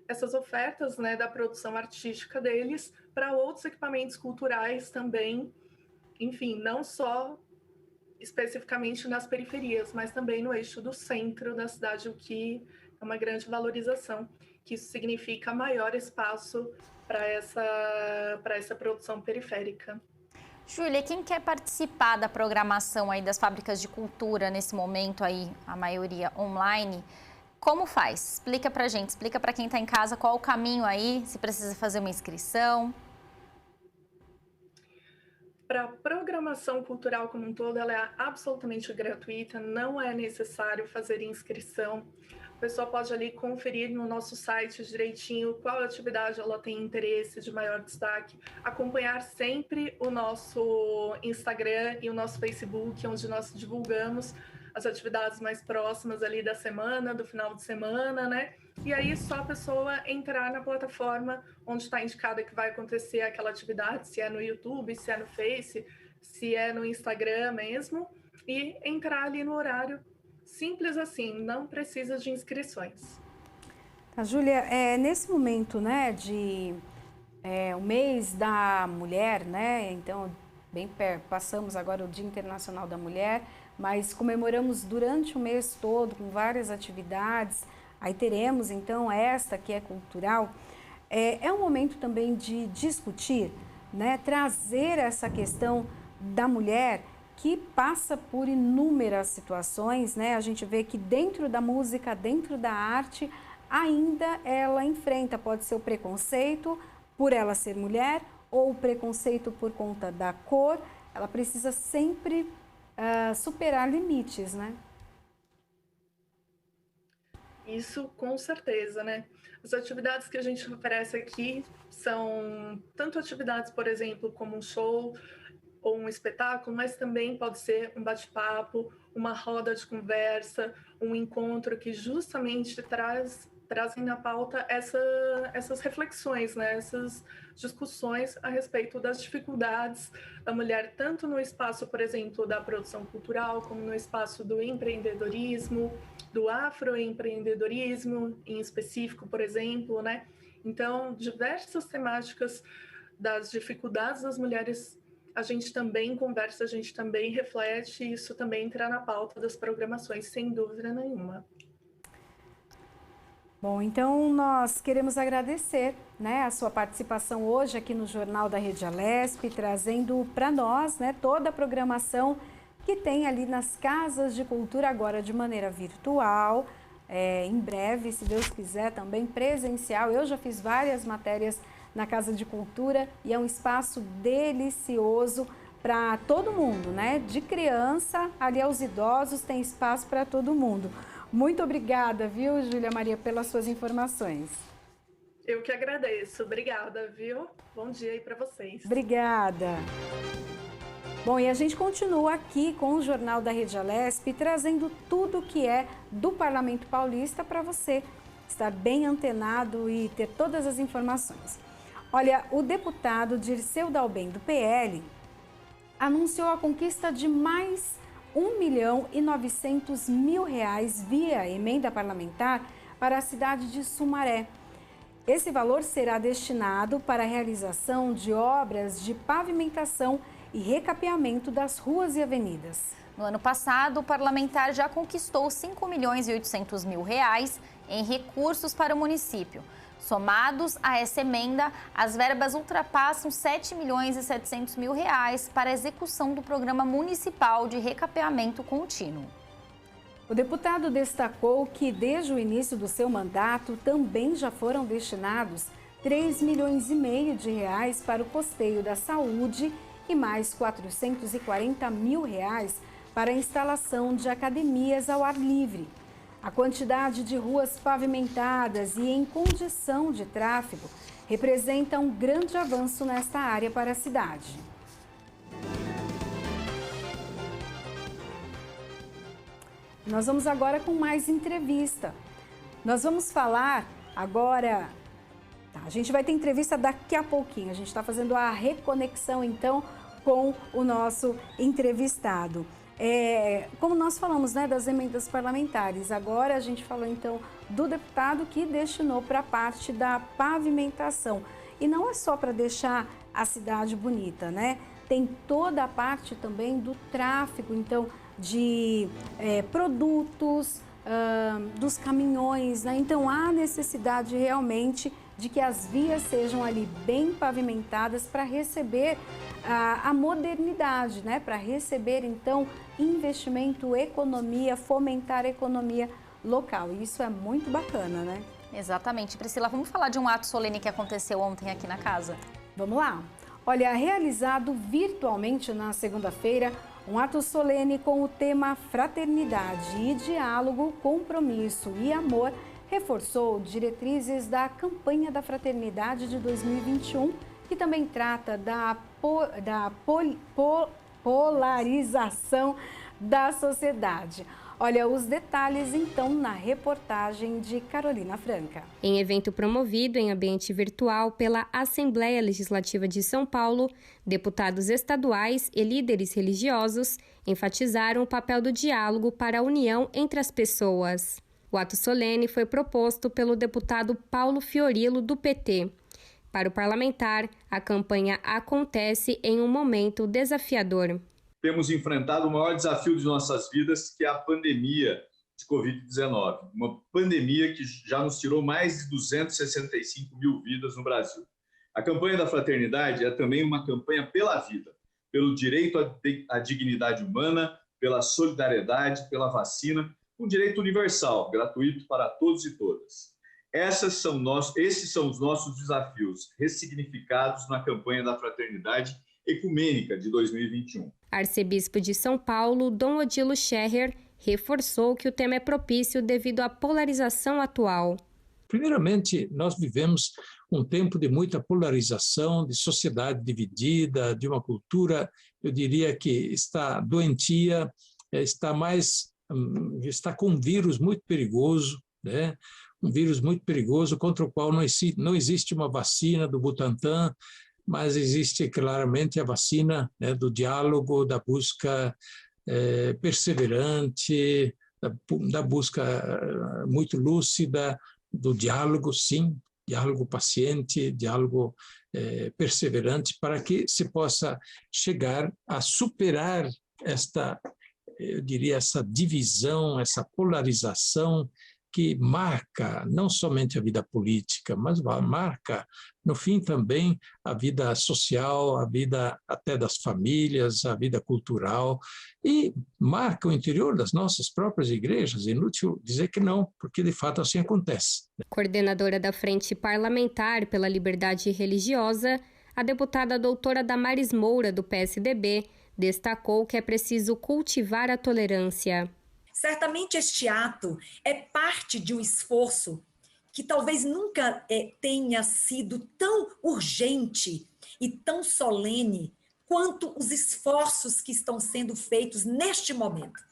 essas ofertas, né, da produção artística deles para outros equipamentos culturais também, enfim, não só especificamente nas periferias, mas também no eixo do centro da cidade, o que é uma grande valorização, que isso significa maior espaço para essa produção periférica. Júlia, quem quer participar da programação aí das fábricas de cultura nesse momento aí, a maioria online, como faz? Explica pra gente, explica para quem está em casa qual o caminho aí, se precisa fazer uma inscrição. Para a programação cultural como um todo, ela é absolutamente gratuita, não é necessário fazer inscrição. A pessoa pode ali conferir no nosso site direitinho qual atividade ela tem interesse de maior destaque, acompanhar sempre o nosso Instagram e o nosso Facebook, onde nós divulgamos as atividades mais próximas ali da semana, do final de semana, né? E aí só a pessoa entrar na plataforma onde está indicada que vai acontecer aquela atividade, se é no YouTube, se é no Face, se é no Instagram mesmo, e entrar ali no horário. Simples assim, não precisa de inscrições. Tá, Júlia, nesse momento, né, o mês da mulher, né, então, passamos agora o Dia Internacional da Mulher, mas comemoramos durante o mês todo com várias atividades, aí teremos, então, esta que é cultural. É um momento também de discutir, né, trazer essa questão da mulher que passa por inúmeras situações, né? A gente vê que dentro da música, dentro da arte, ainda ela enfrenta, pode ser o preconceito por ela ser mulher ou o preconceito por conta da cor. Ela precisa sempre superar limites, né? Isso com certeza, né? As atividades que a gente oferece aqui são tanto atividades, por exemplo, como um show ou um espetáculo, mas também pode ser um bate-papo, uma roda de conversa, um encontro que justamente traz trazem na pauta essas reflexões, né? Essas discussões a respeito das dificuldades da mulher, tanto no espaço, por exemplo, da produção cultural, como no espaço do empreendedorismo, do afroempreendedorismo, em específico, por exemplo, né? Então, diversas temáticas das dificuldades das mulheres, a gente também conversa, a gente também reflete, e isso também entra na pauta das programações, sem dúvida nenhuma. Bom, então nós queremos agradecer, né, a sua participação hoje aqui no Jornal da Rede Alesp, trazendo para nós, né, toda a programação que tem ali nas casas de cultura, agora de maneira virtual, em breve, se Deus quiser, também presencial. Eu já fiz várias matérias na Casa de Cultura e é um espaço delicioso para todo mundo, né? De criança ali aos idosos, tem espaço para todo mundo. Muito obrigada, viu, Júlia Maria, pelas suas informações. Eu que agradeço. Obrigada, viu? Bom dia aí para vocês. Obrigada. Bom, e a gente continua aqui com o Jornal da Rede Alesp, trazendo tudo que é do Parlamento Paulista para você estar bem antenado e ter todas as informações. Olha, o deputado Dirceu Dalben, do PL, anunciou a conquista de mais R$1.900.000 via emenda parlamentar para a cidade de Sumaré. Esse valor será destinado para a realização de obras de pavimentação e recapeamento das ruas e avenidas. No ano passado, o parlamentar já conquistou R$5.800.000 em recursos para o município. Somados a essa emenda, as verbas ultrapassam R$7.700.000 para a execução do Programa Municipal de Recapeamento Contínuo. O deputado destacou que, desde o início do seu mandato, também já foram destinados R$3,5 milhões para o custeio da saúde e mais R$440.000 para a instalação de academias ao ar livre. A quantidade de ruas pavimentadas e em condição de tráfego representa um grande avanço nesta área para a cidade. Nós vamos agora com mais entrevista. Nós vamos falar agora... A gente vai ter entrevista daqui a pouquinho. A gente está fazendo a reconexão, então, com o nosso entrevistado. Como nós falamos, né, das emendas parlamentares, agora a gente falou então do deputado que destinou para a parte da pavimentação. E não é só para deixar a cidade bonita, né? Tem toda a parte também do tráfego, então, de produtos, dos caminhões, né? Então há necessidade realmente de que as vias sejam ali bem pavimentadas para receber a modernidade, né? Para receber, então, investimento, economia, fomentar a economia local. E isso é muito bacana, né? Exatamente. Priscila, vamos falar de um ato solene que aconteceu ontem aqui na casa? Vamos lá. Olha, realizado virtualmente na segunda-feira, um ato solene com o tema Fraternidade e Diálogo, Compromisso e Amor reforçou diretrizes da campanha da Fraternidade de 2021, que também trata da polarização da sociedade. Olha os detalhes, então, na reportagem de Carolina Franca. Em evento promovido em ambiente virtual pela Assembleia Legislativa de São Paulo, deputados estaduais e líderes religiosos enfatizaram o papel do diálogo para a união entre as pessoas. O ato solene foi proposto pelo deputado Paulo Fiorilo, do PT. Para o parlamentar, a campanha acontece em um momento desafiador. Temos enfrentado o maior desafio de nossas vidas, que é a pandemia de Covid-19. Uma pandemia que já nos tirou mais de 265 mil vidas no Brasil. A campanha da fraternidade é também uma campanha pela vida, pelo direito à dignidade humana, pela solidariedade, pela vacina, um direito universal, gratuito para todos e todas. Esses são os nossos desafios ressignificados na campanha da Fraternidade Ecumênica de 2021. Arcebispo de São Paulo, Dom Odilo Scherrer, reforçou que o tema é propício devido à polarização atual. Primeiramente, nós vivemos um tempo de muita polarização, de sociedade dividida, de uma cultura, eu diria que está doentia, está com um vírus muito perigoso, né? Um vírus muito perigoso contra o qual não existe uma vacina do Butantan, mas existe claramente a vacina, né, do diálogo, da busca perseverante, da busca muito lúcida, do diálogo, sim, diálogo paciente, diálogo perseverante, para que se possa chegar a superar eu diria, essa divisão, essa polarização que marca não somente a vida política, mas marca, no fim, também a vida social, a vida até das famílias, a vida cultural, e marca o interior das nossas próprias igrejas. É inútil dizer que não, porque de fato assim acontece. Coordenadora da Frente Parlamentar pela Liberdade Religiosa, a deputada doutora Damares Moura, do PSDB, destacou que é preciso cultivar a tolerância. Certamente este ato é parte de um esforço que talvez nunca tenha sido tão urgente e tão solene quanto os esforços que estão sendo feitos neste momento,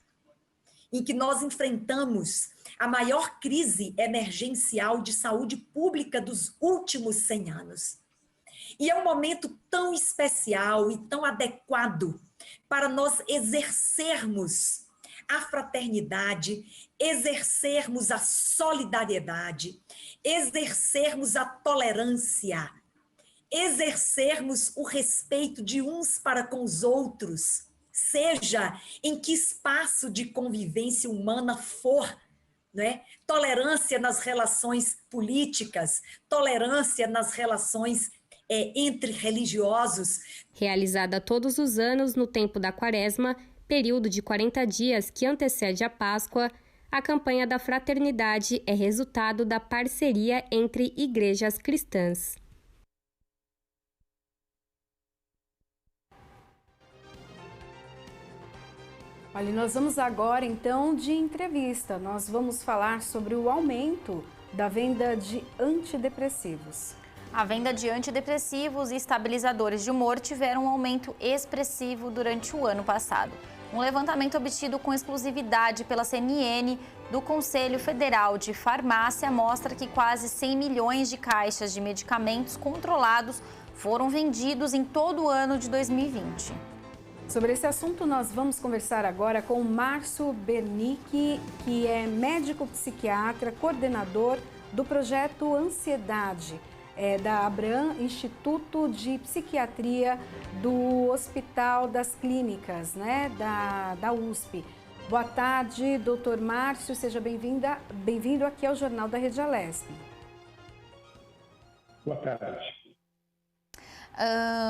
em que nós enfrentamos a maior crise emergencial de saúde pública dos últimos 100 anos. E é um momento tão especial e tão adequado para nós exercermos a fraternidade, exercermos a solidariedade, exercermos a tolerância, exercermos o respeito de uns para com os outros, seja em que espaço de convivência humana for, né? Tolerância nas relações políticas, tolerância nas relações entre religiosos. Realizada todos os anos no tempo da Quaresma, período de 40 dias que antecede a Páscoa, a campanha da fraternidade é resultado da parceria entre igrejas cristãs. Olha, nós vamos agora então de entrevista. Nós vamos falar sobre o aumento da venda de antidepressivos. A venda de antidepressivos e estabilizadores de humor tiveram um aumento expressivo durante o ano passado. Um levantamento obtido com exclusividade pela CNN do Conselho Federal de Farmácia mostra que quase 100 milhões de caixas de medicamentos controlados foram vendidos em todo o ano de 2020. Sobre esse assunto, nós vamos conversar agora com o Márcio Bernick, que é médico psiquiatra, coordenador do projeto Ansiedade, da Abram, Instituto de Psiquiatria do Hospital das Clínicas, né, da USP. Boa tarde, doutor Márcio, seja bem-vindo aqui ao Jornal da Rede Alesp. Boa tarde.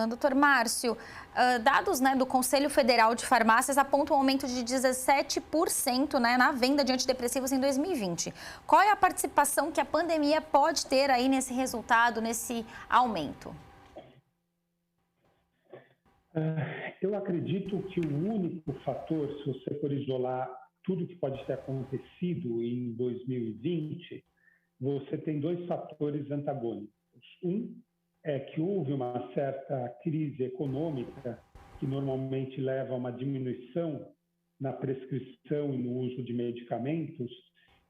Doutor Márcio, dados, né, do Conselho Federal de Farmácias apontam um aumento de 17%, né, na venda de antidepressivos em 2020. Qual é a participação que a pandemia pode ter aí nesse resultado, nesse aumento? Eu acredito que o único fator, se você for isolar tudo que pode ter acontecido em 2020, você tem dois fatores antagônicos. Um é que houve uma certa crise econômica que normalmente leva a uma diminuição na prescrição e no uso de medicamentos,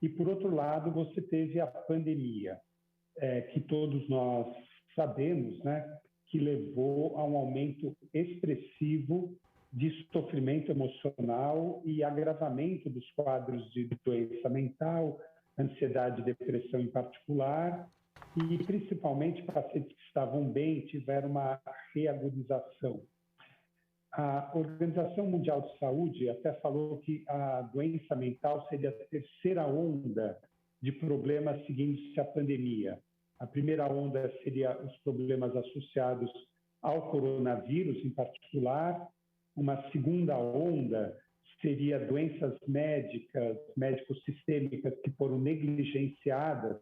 e, por outro lado, você teve a pandemia, que todos nós sabemos, né, que levou a um aumento expressivo de sofrimento emocional e agravamento dos quadros de doença mental, ansiedade e depressão em particular, e principalmente pacientes que estavam bem tiveram uma reagudização. A Organização Mundial de Saúde até falou que a doença mental seria a terceira onda de problemas seguintes à pandemia. A primeira onda seria os problemas associados ao coronavírus em particular. Uma segunda onda seria doenças médico-sistêmicas que foram negligenciadas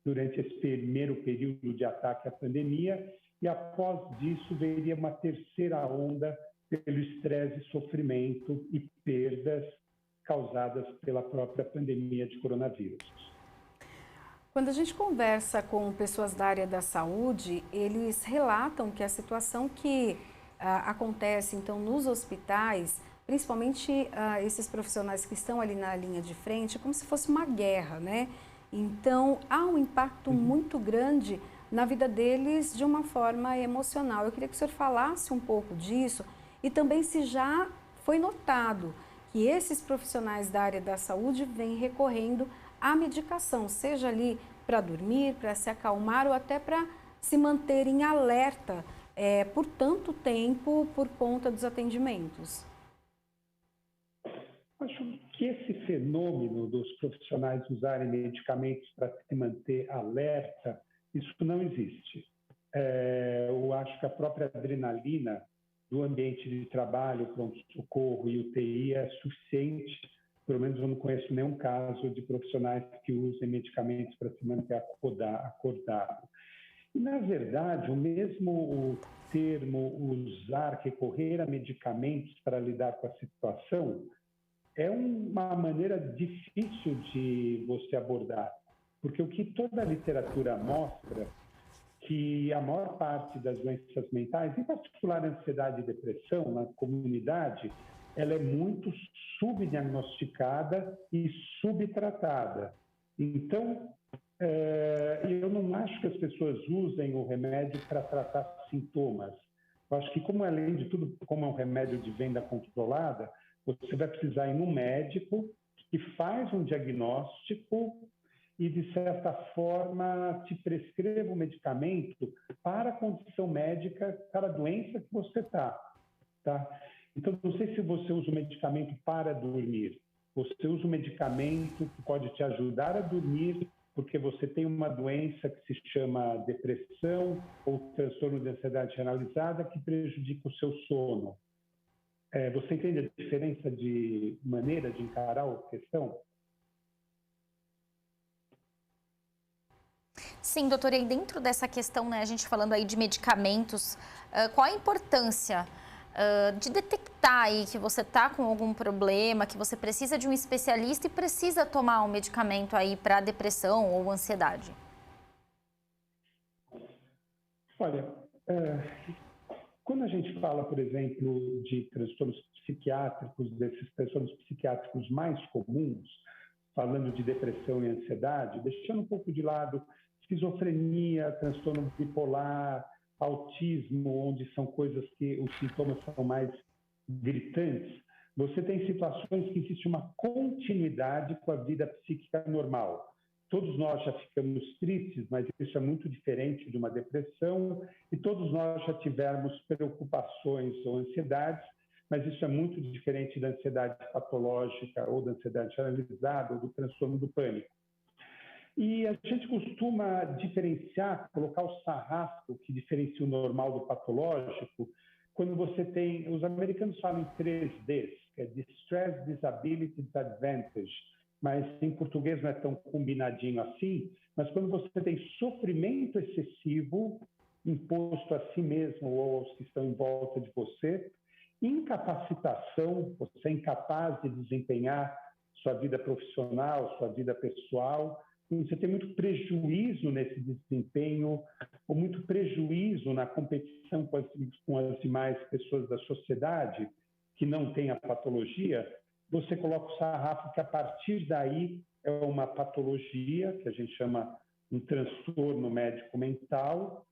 durante esse primeiro período de ataque à pandemia, e após disso veria uma terceira onda pelo estresse, sofrimento e perdas causadas pela própria pandemia de coronavírus. Quando a gente conversa com pessoas da área da saúde, eles relatam que a situação que acontece então nos hospitais, principalmente esses profissionais que estão ali na linha de frente, é como se fosse uma guerra, né? Então, há um impacto muito grande na vida deles de uma forma emocional. Eu queria que o senhor falasse um pouco disso e também se já foi notado que esses profissionais da área da saúde vêm recorrendo à medicação, seja ali para dormir, para se acalmar ou até para se manterem alerta por tanto tempo por conta dos atendimentos. Acho que esse fenômeno dos profissionais usarem medicamentos para se manter alerta, isso não existe. Eu acho que a própria adrenalina do ambiente de trabalho, pronto-socorro e UTI é suficiente. Pelo menos eu não conheço nenhum caso de profissionais que usem medicamentos para se manter acordado. E, na verdade, o mesmo termo usar, recorrer a medicamentos para lidar com a situação, é uma maneira difícil de você abordar, porque o que toda a literatura mostra que a maior parte das doenças mentais, em particular a ansiedade e depressão na comunidade, ela é muito subdiagnosticada e subtratada. Então, eu não acho que as pessoas usem o remédio para tratar sintomas. Eu acho que, como além de tudo, como é um remédio de venda controlada, você vai precisar ir num médico que faz um diagnóstico e, de certa forma, te prescreva um medicamento para a condição médica, para a doença que você está. Tá? Então, não sei se você usa o medicamento para dormir. Você usa um medicamento que pode te ajudar a dormir porque você tem uma doença que se chama depressão ou transtorno de ansiedade generalizada que prejudica o seu sono. Você entende a diferença de maneira de encarar a questão? Sim, doutora, e dentro dessa questão, né, a gente falando aí de medicamentos, qual a importância de detectar aí que você está com algum problema, que você precisa de um especialista e precisa tomar um medicamento aí para depressão ou ansiedade? Olha, quando a gente fala, por exemplo, de transtornos psiquiátricos, desses transtornos psiquiátricos mais comuns, falando de depressão e ansiedade, deixando um pouco de lado esquizofrenia, transtorno bipolar, autismo, onde são coisas que os sintomas são mais gritantes, você tem situações que existe uma continuidade com a vida psíquica normal. Todos nós já ficamos tristes, mas isso é muito diferente de uma depressão, e todos nós já tivemos preocupações ou ansiedades, mas isso é muito diferente da ansiedade patológica ou da ansiedade generalizada ou do transtorno do pânico. E a gente costuma diferenciar, colocar o sarrafo que diferencia o normal do patológico, quando você tem, os americanos falam em 3Ds, que é Distress, Disability, Disadvantage, mas em português não é tão combinadinho assim, mas quando você tem sofrimento excessivo imposto a si mesmo ou aos que estão em volta de você, incapacitação, você é incapaz de desempenhar sua vida profissional, sua vida pessoal, você tem muito prejuízo nesse desempenho, ou muito prejuízo na competição com as demais pessoas da sociedade que não têm a patologia, você coloca o sarrafo que a partir daí é uma patologia, que a gente chama um transtorno médico-mental,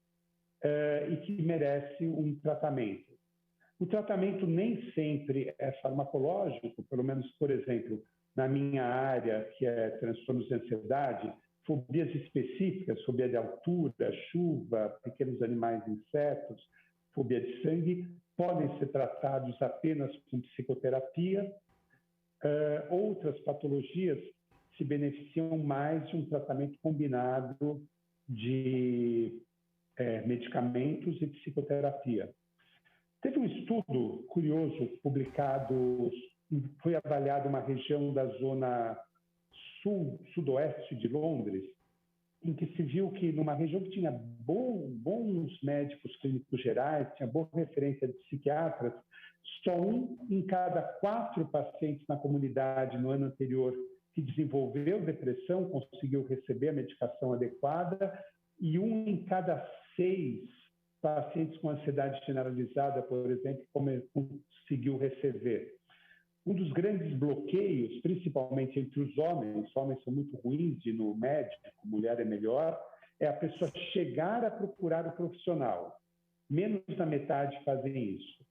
e que merece um tratamento. O tratamento nem sempre é farmacológico, pelo menos, por exemplo, na minha área, que é transtornos de ansiedade, fobias específicas, fobia de altura, chuva, pequenos animais, insetos, fobia de sangue, podem ser tratados apenas com psicoterapia. Outras patologias se beneficiam mais de um tratamento combinado de medicamentos e psicoterapia. Teve um estudo curioso publicado, foi avaliado uma região da zona sudoeste de Londres, em que se viu que numa região que tinha bons médicos clínicos gerais, tinha boa referência de psiquiatras, só 1 em cada 4 pacientes na comunidade no ano anterior que desenvolveu depressão conseguiu receber a medicação adequada e 1 em cada 6 pacientes com ansiedade generalizada, por exemplo, conseguiu receber. Um dos grandes bloqueios, principalmente entre os homens são muito ruins de ir no médico, mulher é melhor, é a pessoa chegar a procurar o profissional. Menos da metade fazem isso.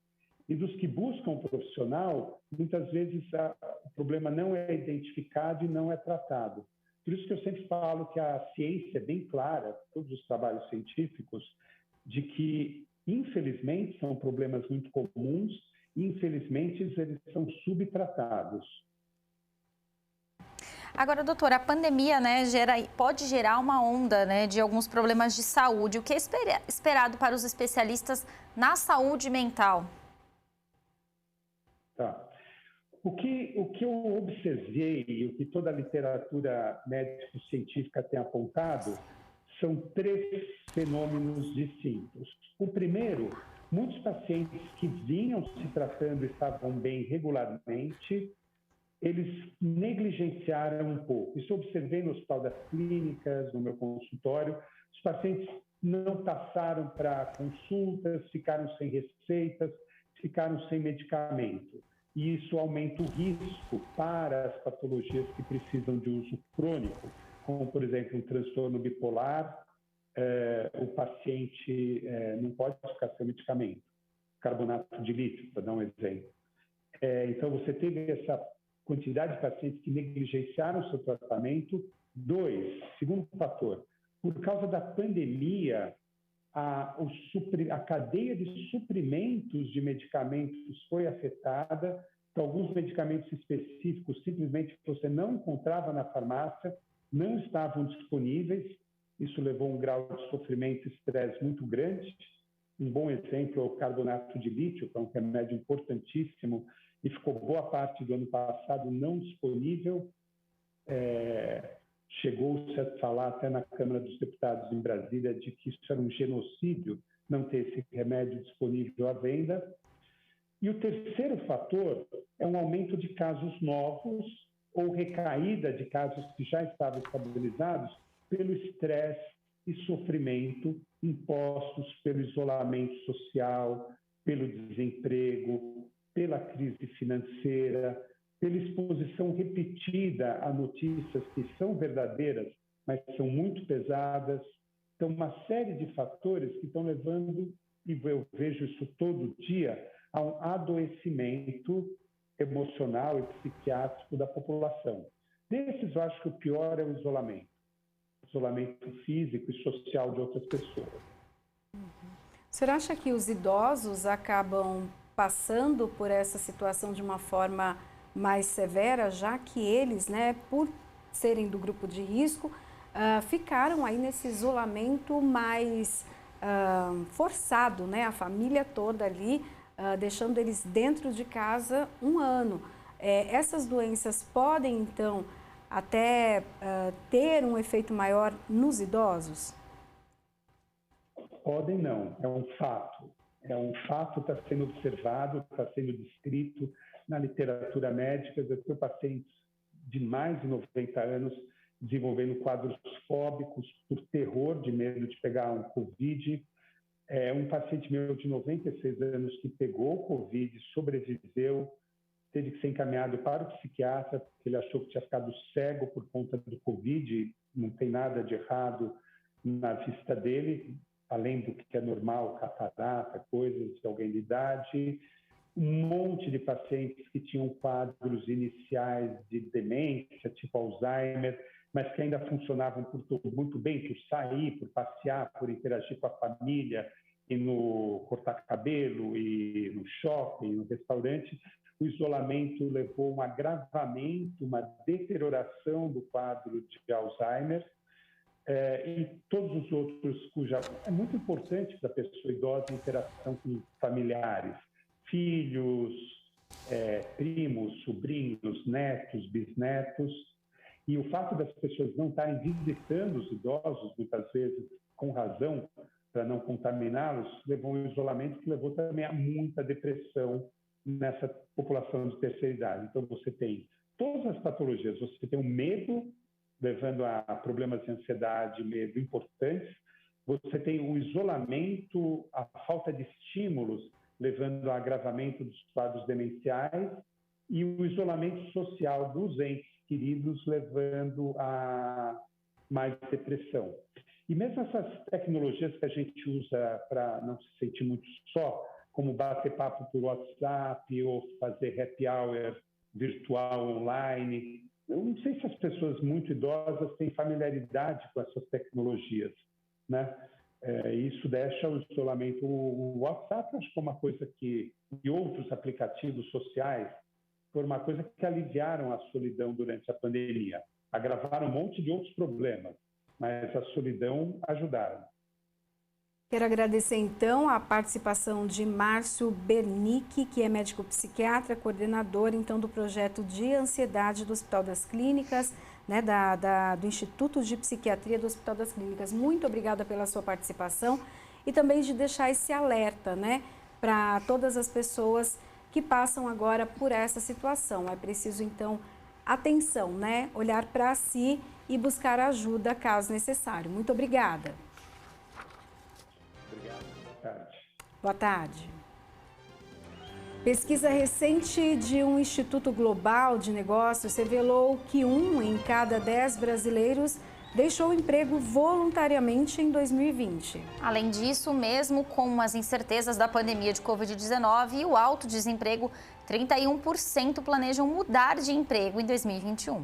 E dos que buscam o profissional, muitas vezes o problema não é identificado e não é tratado. Por isso que eu sempre falo que a ciência é bem clara, todos os trabalhos científicos, de que, infelizmente, são problemas muito comuns e, infelizmente, eles são subtratados. Agora, doutora, a pandemia, né, pode gerar uma onda, né, de alguns problemas de saúde. O que é esperado para os especialistas na saúde mental? Tá. O que eu observei e o que toda a literatura médico-científica tem apontado são 3 fenômenos distintos. O primeiro, muitos pacientes que vinham se tratando e estavam bem regularmente, eles negligenciaram um pouco. Isso eu observei no Hospital das Clínicas, no meu consultório. Os pacientes não passaram para consultas, ficaram sem receitas, ficaram sem medicamento. E isso aumenta o risco para as patologias que precisam de uso crônico, como, por exemplo, um transtorno bipolar. O paciente não pode ficar sem medicamento. Carbonato de lítio, para dar um exemplo. Então, você teve essa quantidade de pacientes que negligenciaram o seu tratamento. 2, segundo fator, por causa da pandemia, a cadeia de suprimentos de medicamentos foi afetada. Então, alguns medicamentos específicos simplesmente você não encontrava na farmácia, não estavam disponíveis. Isso levou a um grau de sofrimento e estresse muito grande. Um bom exemplo é o carbonato de lítio, que é um remédio importantíssimo e ficou boa parte do ano passado não disponível. Chegou-se a falar até na Câmara dos Deputados em Brasília de que isso era um genocídio, não ter esse remédio disponível à venda. E o terceiro fator é um aumento de casos novos ou recaída de casos que já estavam estabilizados pelo estresse e sofrimento impostos pelo isolamento social, pelo desemprego, pela crise financeira, pela exposição repetida a notícias que são verdadeiras, mas são muito pesadas. Então, uma série de fatores que estão levando, e eu vejo isso todo dia, a um adoecimento emocional e psiquiátrico da população. Desses, eu acho que o pior é o isolamento físico e social de outras pessoas. O senhor acha que os idosos acabam passando por essa situação de uma forma mais severa, já que eles, né, por serem do grupo de risco, ficaram aí nesse isolamento mais forçado, né, a família toda ali, deixando eles dentro de casa 1 ano. Essas doenças podem, então, até ter um efeito maior nos idosos? Podem não, é um fato. É um fato, está sendo observado, está sendo descrito na literatura médica. Eu tenho pacientes de mais de 90 anos desenvolvendo quadros fóbicos por terror, de medo de pegar um Covid. Um paciente meu de 96 anos que pegou Covid, sobreviveu, teve que ser encaminhado para o psiquiatra, porque ele achou que tinha ficado cego por conta do Covid. Não tem nada de errado na vista dele, além do que é normal, catarata, coisas de alguém de idade. Um monte de pacientes que tinham quadros iniciais de demência, tipo Alzheimer, mas que ainda funcionavam muito bem, por sair, por passear, por interagir com a família, e no cortar cabelo, e no shopping, no restaurante. O isolamento levou a um agravamento, uma deterioração do quadro de Alzheimer, e todos os outros é muito importante para a pessoa idosa a interação com familiares, filhos, primos, sobrinhos, netos, bisnetos. E o fato das pessoas não estarem visitando os idosos, muitas vezes com razão, para não contaminá-los, levou a um isolamento que levou também a muita depressão nessa população de terceira idade. Então, você tem todas as patologias, você tem o medo, levando a problemas de ansiedade, medo importantes, você tem o isolamento, a falta de estímulos, levando a agravamento dos quadros demenciais, e o isolamento social dos entes queridos, levando a mais depressão. E mesmo essas tecnologias que a gente usa para não se sentir muito só, como bater papo por WhatsApp ou fazer happy hour virtual online, eu não sei se as pessoas muito idosas têm familiaridade com essas tecnologias, né? Isso deixa o isolamento. O WhatsApp, acho que é uma coisa que, e outros aplicativos sociais, foi uma coisa que aliviaram a solidão durante a pandemia. Agravaram um monte de outros problemas, mas a solidão ajudaram. Quero agradecer, então, a participação de Márcio Bernick, que é médico psiquiatra, coordenador, então, do projeto de ansiedade do Hospital das Clínicas, né, do Instituto de Psiquiatria do Hospital das Clínicas. Muito obrigada pela sua participação e também de deixar esse alerta, né, para todas as pessoas que passam agora por essa situação. É preciso, então, atenção, né, olhar para si e buscar ajuda caso necessário. Muito obrigada. Boa tarde. Pesquisa recente de um Instituto Global de Negócios revelou que 1 em cada 10 brasileiros deixou o emprego voluntariamente em 2020. Além disso, mesmo com as incertezas da pandemia de Covid-19 e o alto desemprego, 31% planejam mudar de emprego em 2021.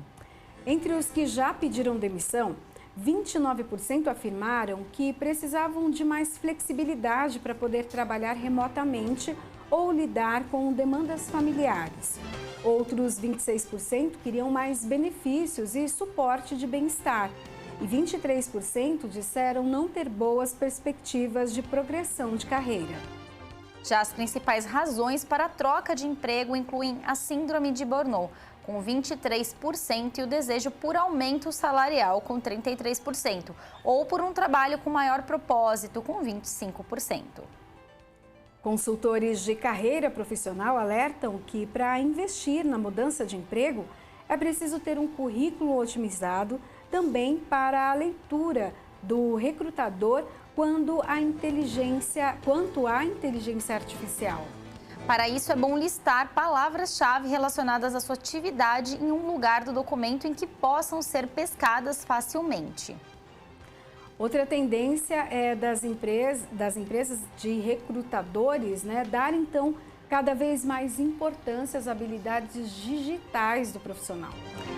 Entre os que já pediram demissão, 29% afirmaram que precisavam de mais flexibilidade para poder trabalhar remotamente ou lidar com demandas familiares. Outros 26% queriam mais benefícios e suporte de bem-estar. E 23% disseram não ter boas perspectivas de progressão de carreira. Já as principais razões para a troca de emprego incluem a síndrome de burnout, com 23%, e o desejo por aumento salarial, com 33%, ou por um trabalho com maior propósito, com 25%. Consultores de carreira profissional alertam que, para investir na mudança de emprego, é preciso ter um currículo otimizado também para a leitura do recrutador quanto à inteligência artificial. Para isso, é bom listar palavras-chave relacionadas à sua atividade em um lugar do documento em que possam ser pescadas facilmente. Outra tendência é das empresas de recrutadores, né, dar então cada vez mais importância às habilidades digitais do profissional.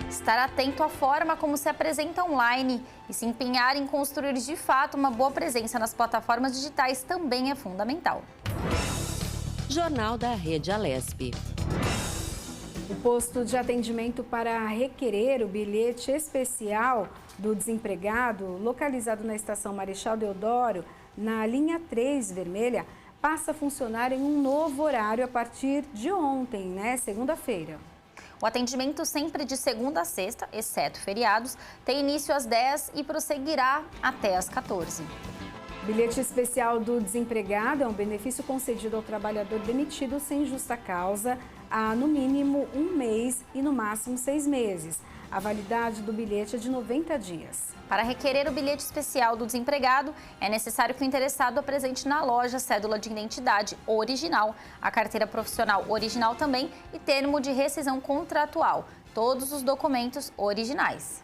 Estar atento à forma como se apresenta online e se empenhar em construir de fato uma boa presença nas plataformas digitais também é fundamental. Jornal da Rede Alesp. O posto de atendimento para requerer o bilhete especial do desempregado, localizado na estação Marechal Deodoro, na linha 3 vermelha, passa a funcionar em um novo horário a partir de ontem, né, segunda-feira. O atendimento sempre de segunda a sexta, exceto feriados, tem início às 10 e prosseguirá até às 14. O bilhete especial do desempregado é um benefício concedido ao trabalhador demitido sem justa causa há, no mínimo, 1 mês e, no máximo, 6 meses. A validade do bilhete é de 90 dias. Para requerer o bilhete especial do desempregado, é necessário que o interessado apresente na loja cédula de identidade original, a carteira profissional original também e termo de rescisão contratual, todos os documentos originais.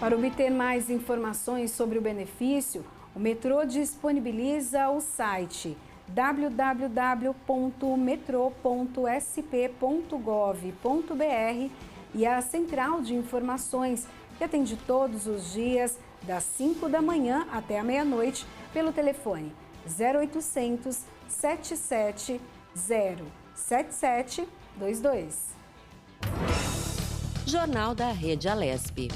Para obter mais informações sobre o benefício, o metrô disponibiliza o site www.metrô.sp.gov.br e a central de informações, que atende todos os dias, das 5 da manhã até a meia-noite, pelo telefone 0800 77 07722. Jornal da Rede Alesp.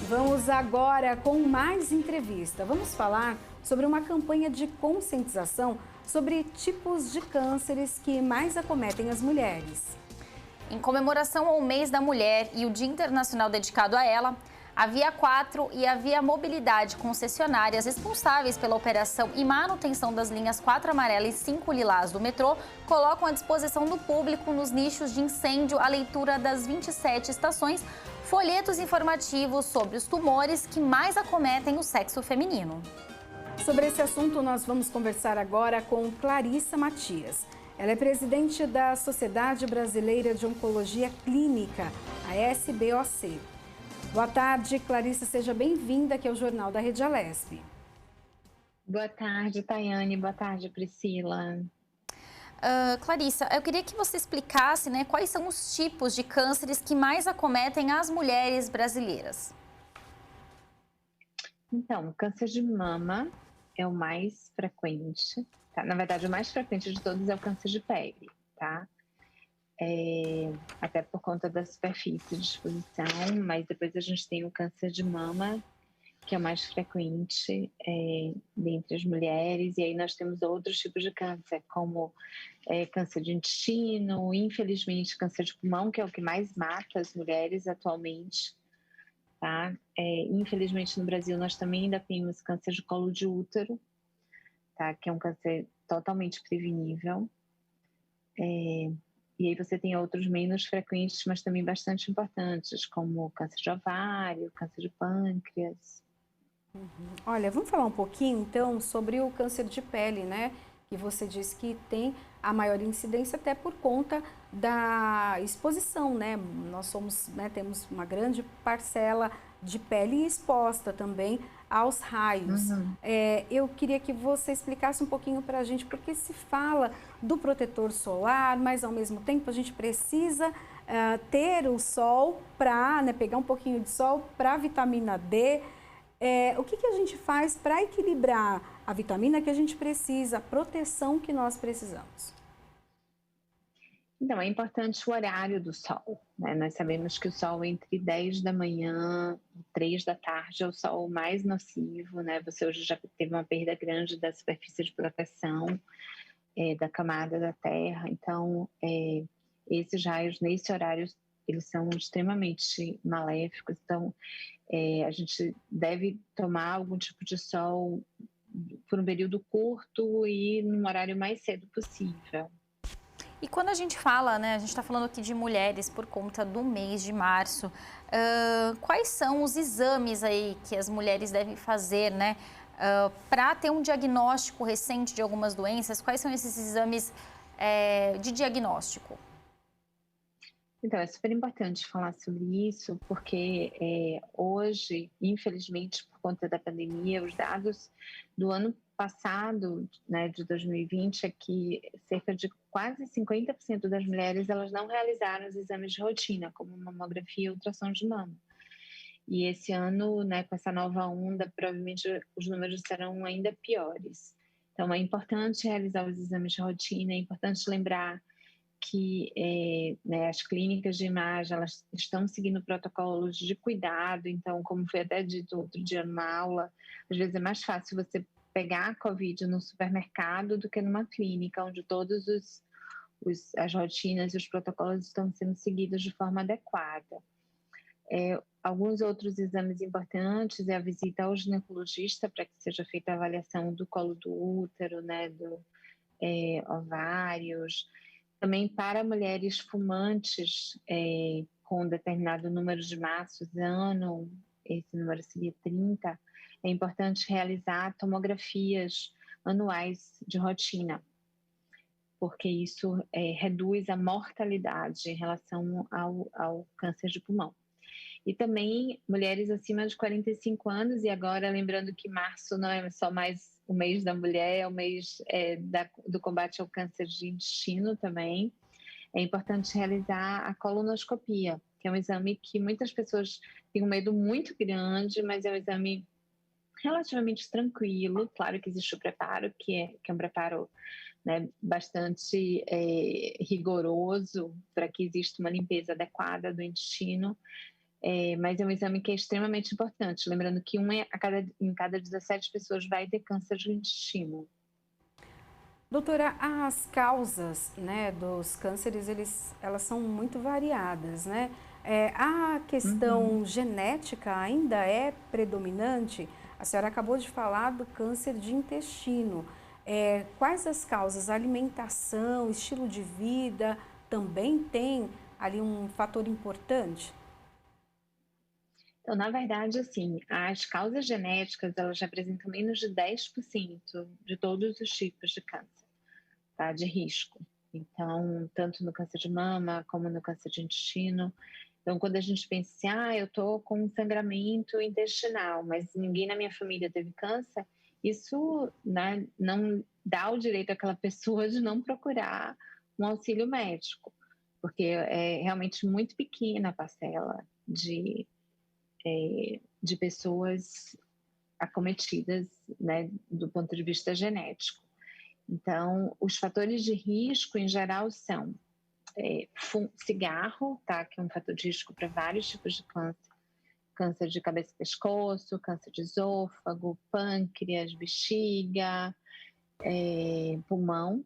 Vamos agora com mais entrevista. Vamos falar sobre uma campanha de conscientização sobre tipos de cânceres que mais acometem as mulheres. Em comemoração ao Mês da Mulher e o Dia Internacional dedicado a ela, a Via 4 e a Via Mobilidade, concessionárias responsáveis pela operação e manutenção das linhas 4 amarela e 5 lilás do metrô, colocam à disposição do público nos nichos de incêndio a leitura das 27 estações, folhetos informativos sobre os tumores que mais acometem o sexo feminino. Sobre esse assunto, nós vamos conversar agora com Clarissa Matias. Ela é presidente da Sociedade Brasileira de Oncologia Clínica, a SBOC. Boa tarde, Clarissa, seja bem-vinda aqui ao Jornal da Rede Alesp. Boa tarde, Tayane. Boa tarde, Priscila. Clarissa, eu queria que você explicasse, né, quais são os tipos de cânceres que mais acometem as mulheres brasileiras. Então, o câncer de mama é o mais frequente, tá? Na verdade, o mais frequente de todos é o câncer de pele, tá? Até por conta da superfície de exposição, mas depois a gente tem o câncer de mama, que é o mais frequente dentre as mulheres, e aí nós temos outros tipos de câncer, como câncer de intestino, infelizmente câncer de pulmão, que é o que mais mata as mulheres atualmente, tá? Infelizmente no Brasil nós também ainda temos câncer de colo de útero, tá? Que é um câncer totalmente prevenível. E aí você tem outros menos frequentes, mas também bastante importantes, como câncer de ovário, câncer de pâncreas. Olha, vamos falar um pouquinho, então, sobre o câncer de pele, né? Que você disse que tem a maior incidência até por conta da exposição, né? Nós somos, né, temos uma grande parcela de pele exposta também aos raios. Eu queria que você explicasse um pouquinho para a gente, porque se fala do protetor solar, mas ao mesmo tempo a gente precisa ter o sol para, né, pegar um pouquinho de sol para a vitamina D. O que a gente faz para equilibrar a vitamina que a gente precisa, a proteção que nós precisamos? Então, é importante o horário do sol, né? Nós sabemos que o sol entre 10 da manhã e 3 da tarde é o sol mais nocivo, né? Você hoje já teve uma perda grande da superfície de proteção da camada da Terra, então esses raios nesse horário eles são extremamente maléficos, então a gente deve tomar algum tipo de sol por um período curto e num horário mais cedo possível. E quando a gente fala, né, a gente está falando aqui de mulheres por conta do mês de março, quais são os exames aí que as mulheres devem fazer, né, para ter um diagnóstico recente de algumas doenças? Quais são esses exames de diagnóstico? Então, é super importante falar sobre isso, porque hoje, infelizmente, por conta da pandemia, os dados do ano passado, né, de 2020, é que cerca de quase 50% das mulheres elas não realizaram os exames de rotina, como mamografia e ultrassom de mama. E esse ano, né, com essa nova onda, provavelmente os números serão ainda piores. Então, é importante realizar os exames de rotina, é importante lembrar que né, as clínicas de imagem elas estão seguindo protocolos de cuidado, então, como foi até dito outro dia numa aula, às vezes é mais fácil você pegar a Covid no supermercado do que numa clínica, onde todas as rotinas e os protocolos estão sendo seguidos de forma adequada. Alguns outros exames importantes é a visita ao ginecologista para que seja feita a avaliação do colo do útero, né, do ovários. Também para mulheres fumantes com determinado número de maços ano, esse número seria 30, é importante realizar tomografias anuais de rotina, porque isso reduz a mortalidade em relação ao câncer de pulmão. E também mulheres acima de 45 anos, e agora lembrando que março não é só mais o mês da mulher, é o mês do combate ao câncer de intestino também. É importante realizar a colonoscopia, que é um exame que muitas pessoas têm um medo muito grande, mas é um exame relativamente tranquilo. Claro que existe o preparo, que é um preparo, né, bastante rigoroso para que exista uma limpeza adequada do intestino, mas é um exame que é extremamente importante. Lembrando que em cada 17 pessoas vai ter câncer de intestino. Doutora, as causas, né, dos cânceres, elas são muito variadas, né? A questão genética ainda é predominante? A senhora acabou de falar do câncer de intestino. Quais as causas? Alimentação, estilo de vida, também tem ali um fator importante? Então, na verdade, assim, as causas genéticas, elas representam menos de 10% de todos os tipos de câncer, tá? De risco. Então, tanto no câncer de mama como no câncer de intestino. Então, quando a gente pensa assim, eu tô com um sangramento intestinal, mas ninguém na minha família teve câncer, isso, né, não dá o direito àquela pessoa de não procurar um auxílio médico, porque é realmente muito pequena a parcela de pessoas acometidas, né, do ponto de vista genético. Então, os fatores de risco, em geral, são cigarro, tá, que é um fator de risco para vários tipos de câncer. Câncer de cabeça e pescoço, câncer de esôfago, pâncreas, bexiga, pulmão.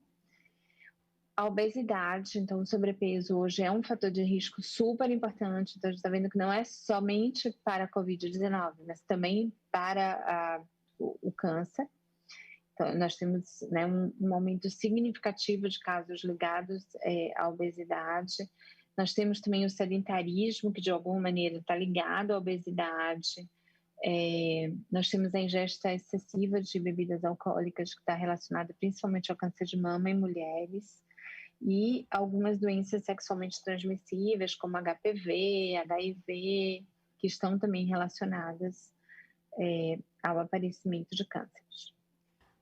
A obesidade, então o sobrepeso hoje é um fator de risco super importante. Então a gente está vendo que não é somente para a Covid-19, mas também para o câncer. Então, nós temos, né, um aumento significativo de casos ligados à obesidade. Nós temos também o sedentarismo, que de alguma maneira está ligado à obesidade. Nós temos a ingesta excessiva de bebidas alcoólicas, que está relacionada principalmente ao câncer de mama em mulheres. E algumas doenças sexualmente transmissíveis, como HPV, HIV, que estão também relacionadas ao aparecimento de cânceres.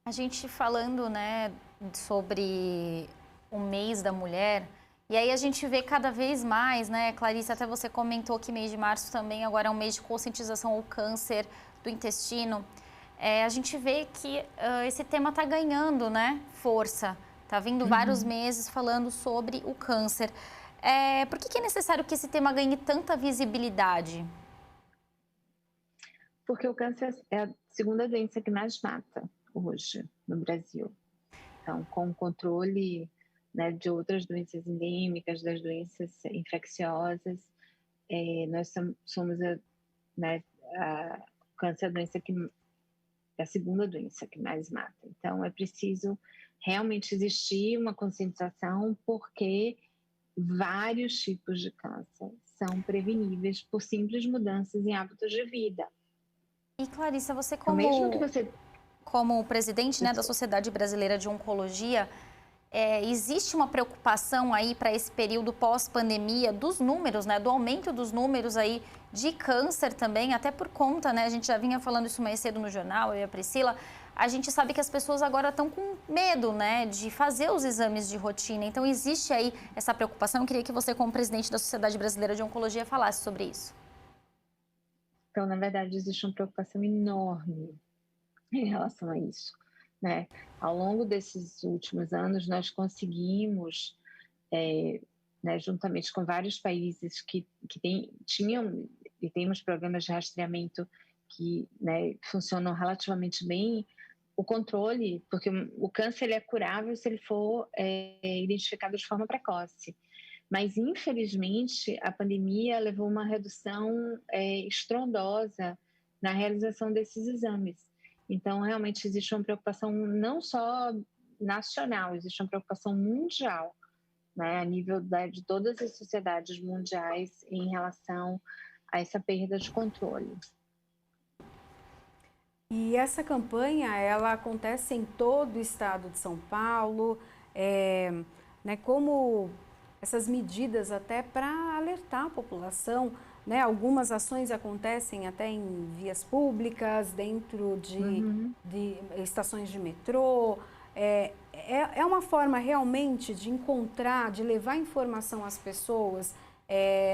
A gente falando, né, sobre o mês da mulher, e aí a gente vê cada vez mais, né, Clarice, até você comentou que mês de março também agora é um mês de conscientização ao câncer do intestino. A gente vê que esse tema está ganhando, né, força. Está vindo vários meses falando sobre o câncer. Por que é necessário que esse tema ganhe tanta visibilidade? Porque o câncer é a segunda doença que mais mata hoje no Brasil. Então, com o controle, né, de outras doenças endêmicas, das doenças infecciosas, nós somos o câncer é a doença é a segunda doença que mais mata. Então, é preciso realmente existir uma conscientização, porque vários tipos de câncer são preveníveis por simples mudanças em hábitos de vida. E Clarissa, você como presidente, né, da Sociedade Brasileira de Oncologia, existe uma preocupação aí para esse período pós-pandemia dos números, né, do aumento dos números aí de câncer também, até por conta, né, a gente já vinha falando isso mais cedo no jornal, eu e a Priscila, a gente sabe que as pessoas agora estão com medo, né, de fazer os exames de rotina. Então, existe aí essa preocupação. Eu queria que você, como presidente da Sociedade Brasileira de Oncologia, falasse sobre isso. Então, na verdade, existe uma preocupação enorme em relação a isso, né? Ao longo desses últimos anos, nós conseguimos, né, juntamente com vários países que tinham e temos programas de rastreamento que, né, funcionam relativamente bem, o controle, porque o câncer ele é curável se ele for identificado de forma precoce. Mas, infelizmente, a pandemia levou uma redução estrondosa na realização desses exames. Então, realmente, existe uma preocupação não só nacional, existe uma preocupação mundial, né, a nível de todas as sociedades mundiais em relação a essa perda de controle. E essa campanha, ela acontece em todo o estado de São Paulo, né, como essas medidas até para alertar a população, né, algumas ações acontecem até em vias públicas, dentro de estações de metrô, é uma forma realmente de encontrar, de levar informação às pessoas.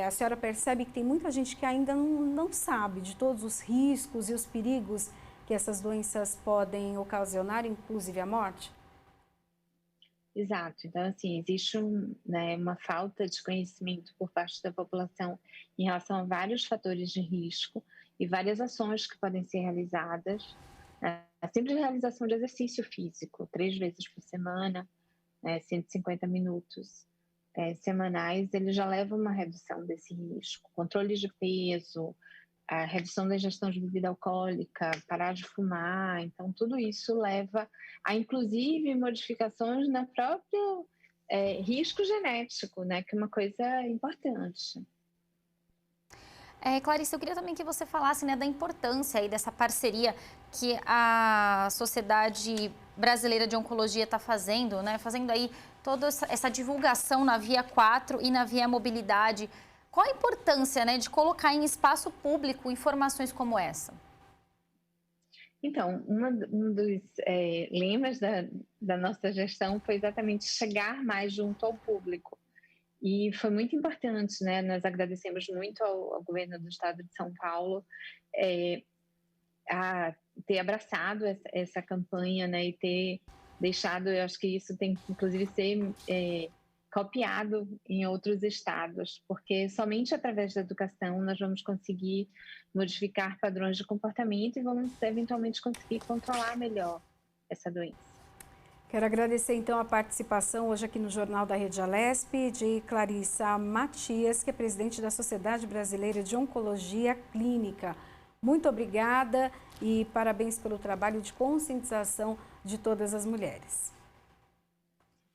A senhora percebe que tem muita gente que ainda não sabe de todos os riscos e os perigos que essas doenças podem ocasionar, inclusive a morte? Exato. Então, assim, existe uma falta de conhecimento por parte da população em relação a vários fatores de risco e várias ações que podem ser realizadas. A simples realização de exercício físico, 3 vezes por semana, 150 minutos semanais, ele já leva uma redução desse risco. Controle de peso, a redução da ingestão de bebida alcoólica, parar de fumar. Então, tudo isso leva a, inclusive, modificações na própria risco genético, né, que é uma coisa importante. Clarice, eu queria também que você falasse, né, da importância aí dessa parceria que a Sociedade Brasileira de Oncologia está fazendo, né, fazendo aí toda essa divulgação na Via 4 e na Via Mobilidade. Qual a importância, né, de colocar em espaço público informações como essa? Então, um dos lemas da nossa gestão foi exatamente chegar mais junto ao público. E foi muito importante, né? Nós agradecemos muito ao governo do estado de São Paulo a ter abraçado essa campanha, né? E ter deixado, eu acho que isso tem que inclusive ser copiado em outros estados, porque somente através da educação nós vamos conseguir modificar padrões de comportamento e vamos eventualmente conseguir controlar melhor essa doença. Quero agradecer então a participação hoje aqui no Jornal da Rede Alesp de Clarissa Matias, que é presidente da Sociedade Brasileira de Oncologia Clínica. Muito obrigada e parabéns pelo trabalho de conscientização de todas as mulheres.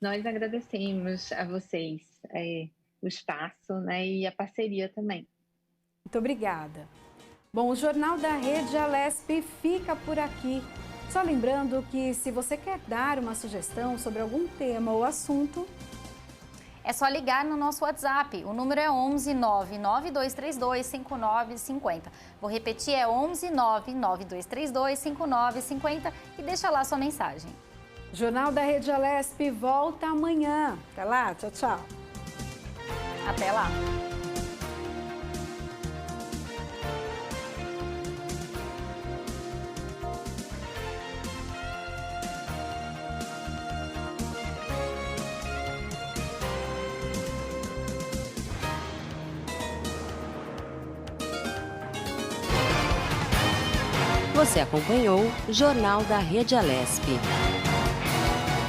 Nós agradecemos a vocês o espaço, né, e a parceria também. Muito obrigada. Bom, o Jornal da Rede Alesp fica por aqui. Só lembrando que se você quer dar uma sugestão sobre algum tema ou assunto, é só ligar no nosso WhatsApp. O número é 11 99232 5950. Vou repetir, é 11 99232 5950 e deixa lá sua mensagem. Jornal da Rede Alesp volta amanhã. Até lá, tchau, tchau. Até lá. Você acompanhou Jornal da Rede Alesp.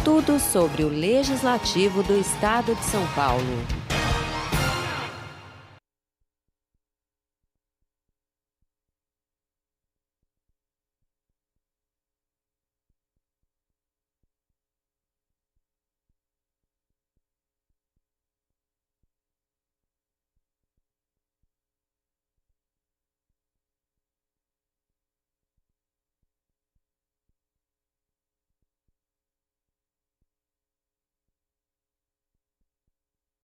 Tudo sobre o Legislativo do Estado de São Paulo.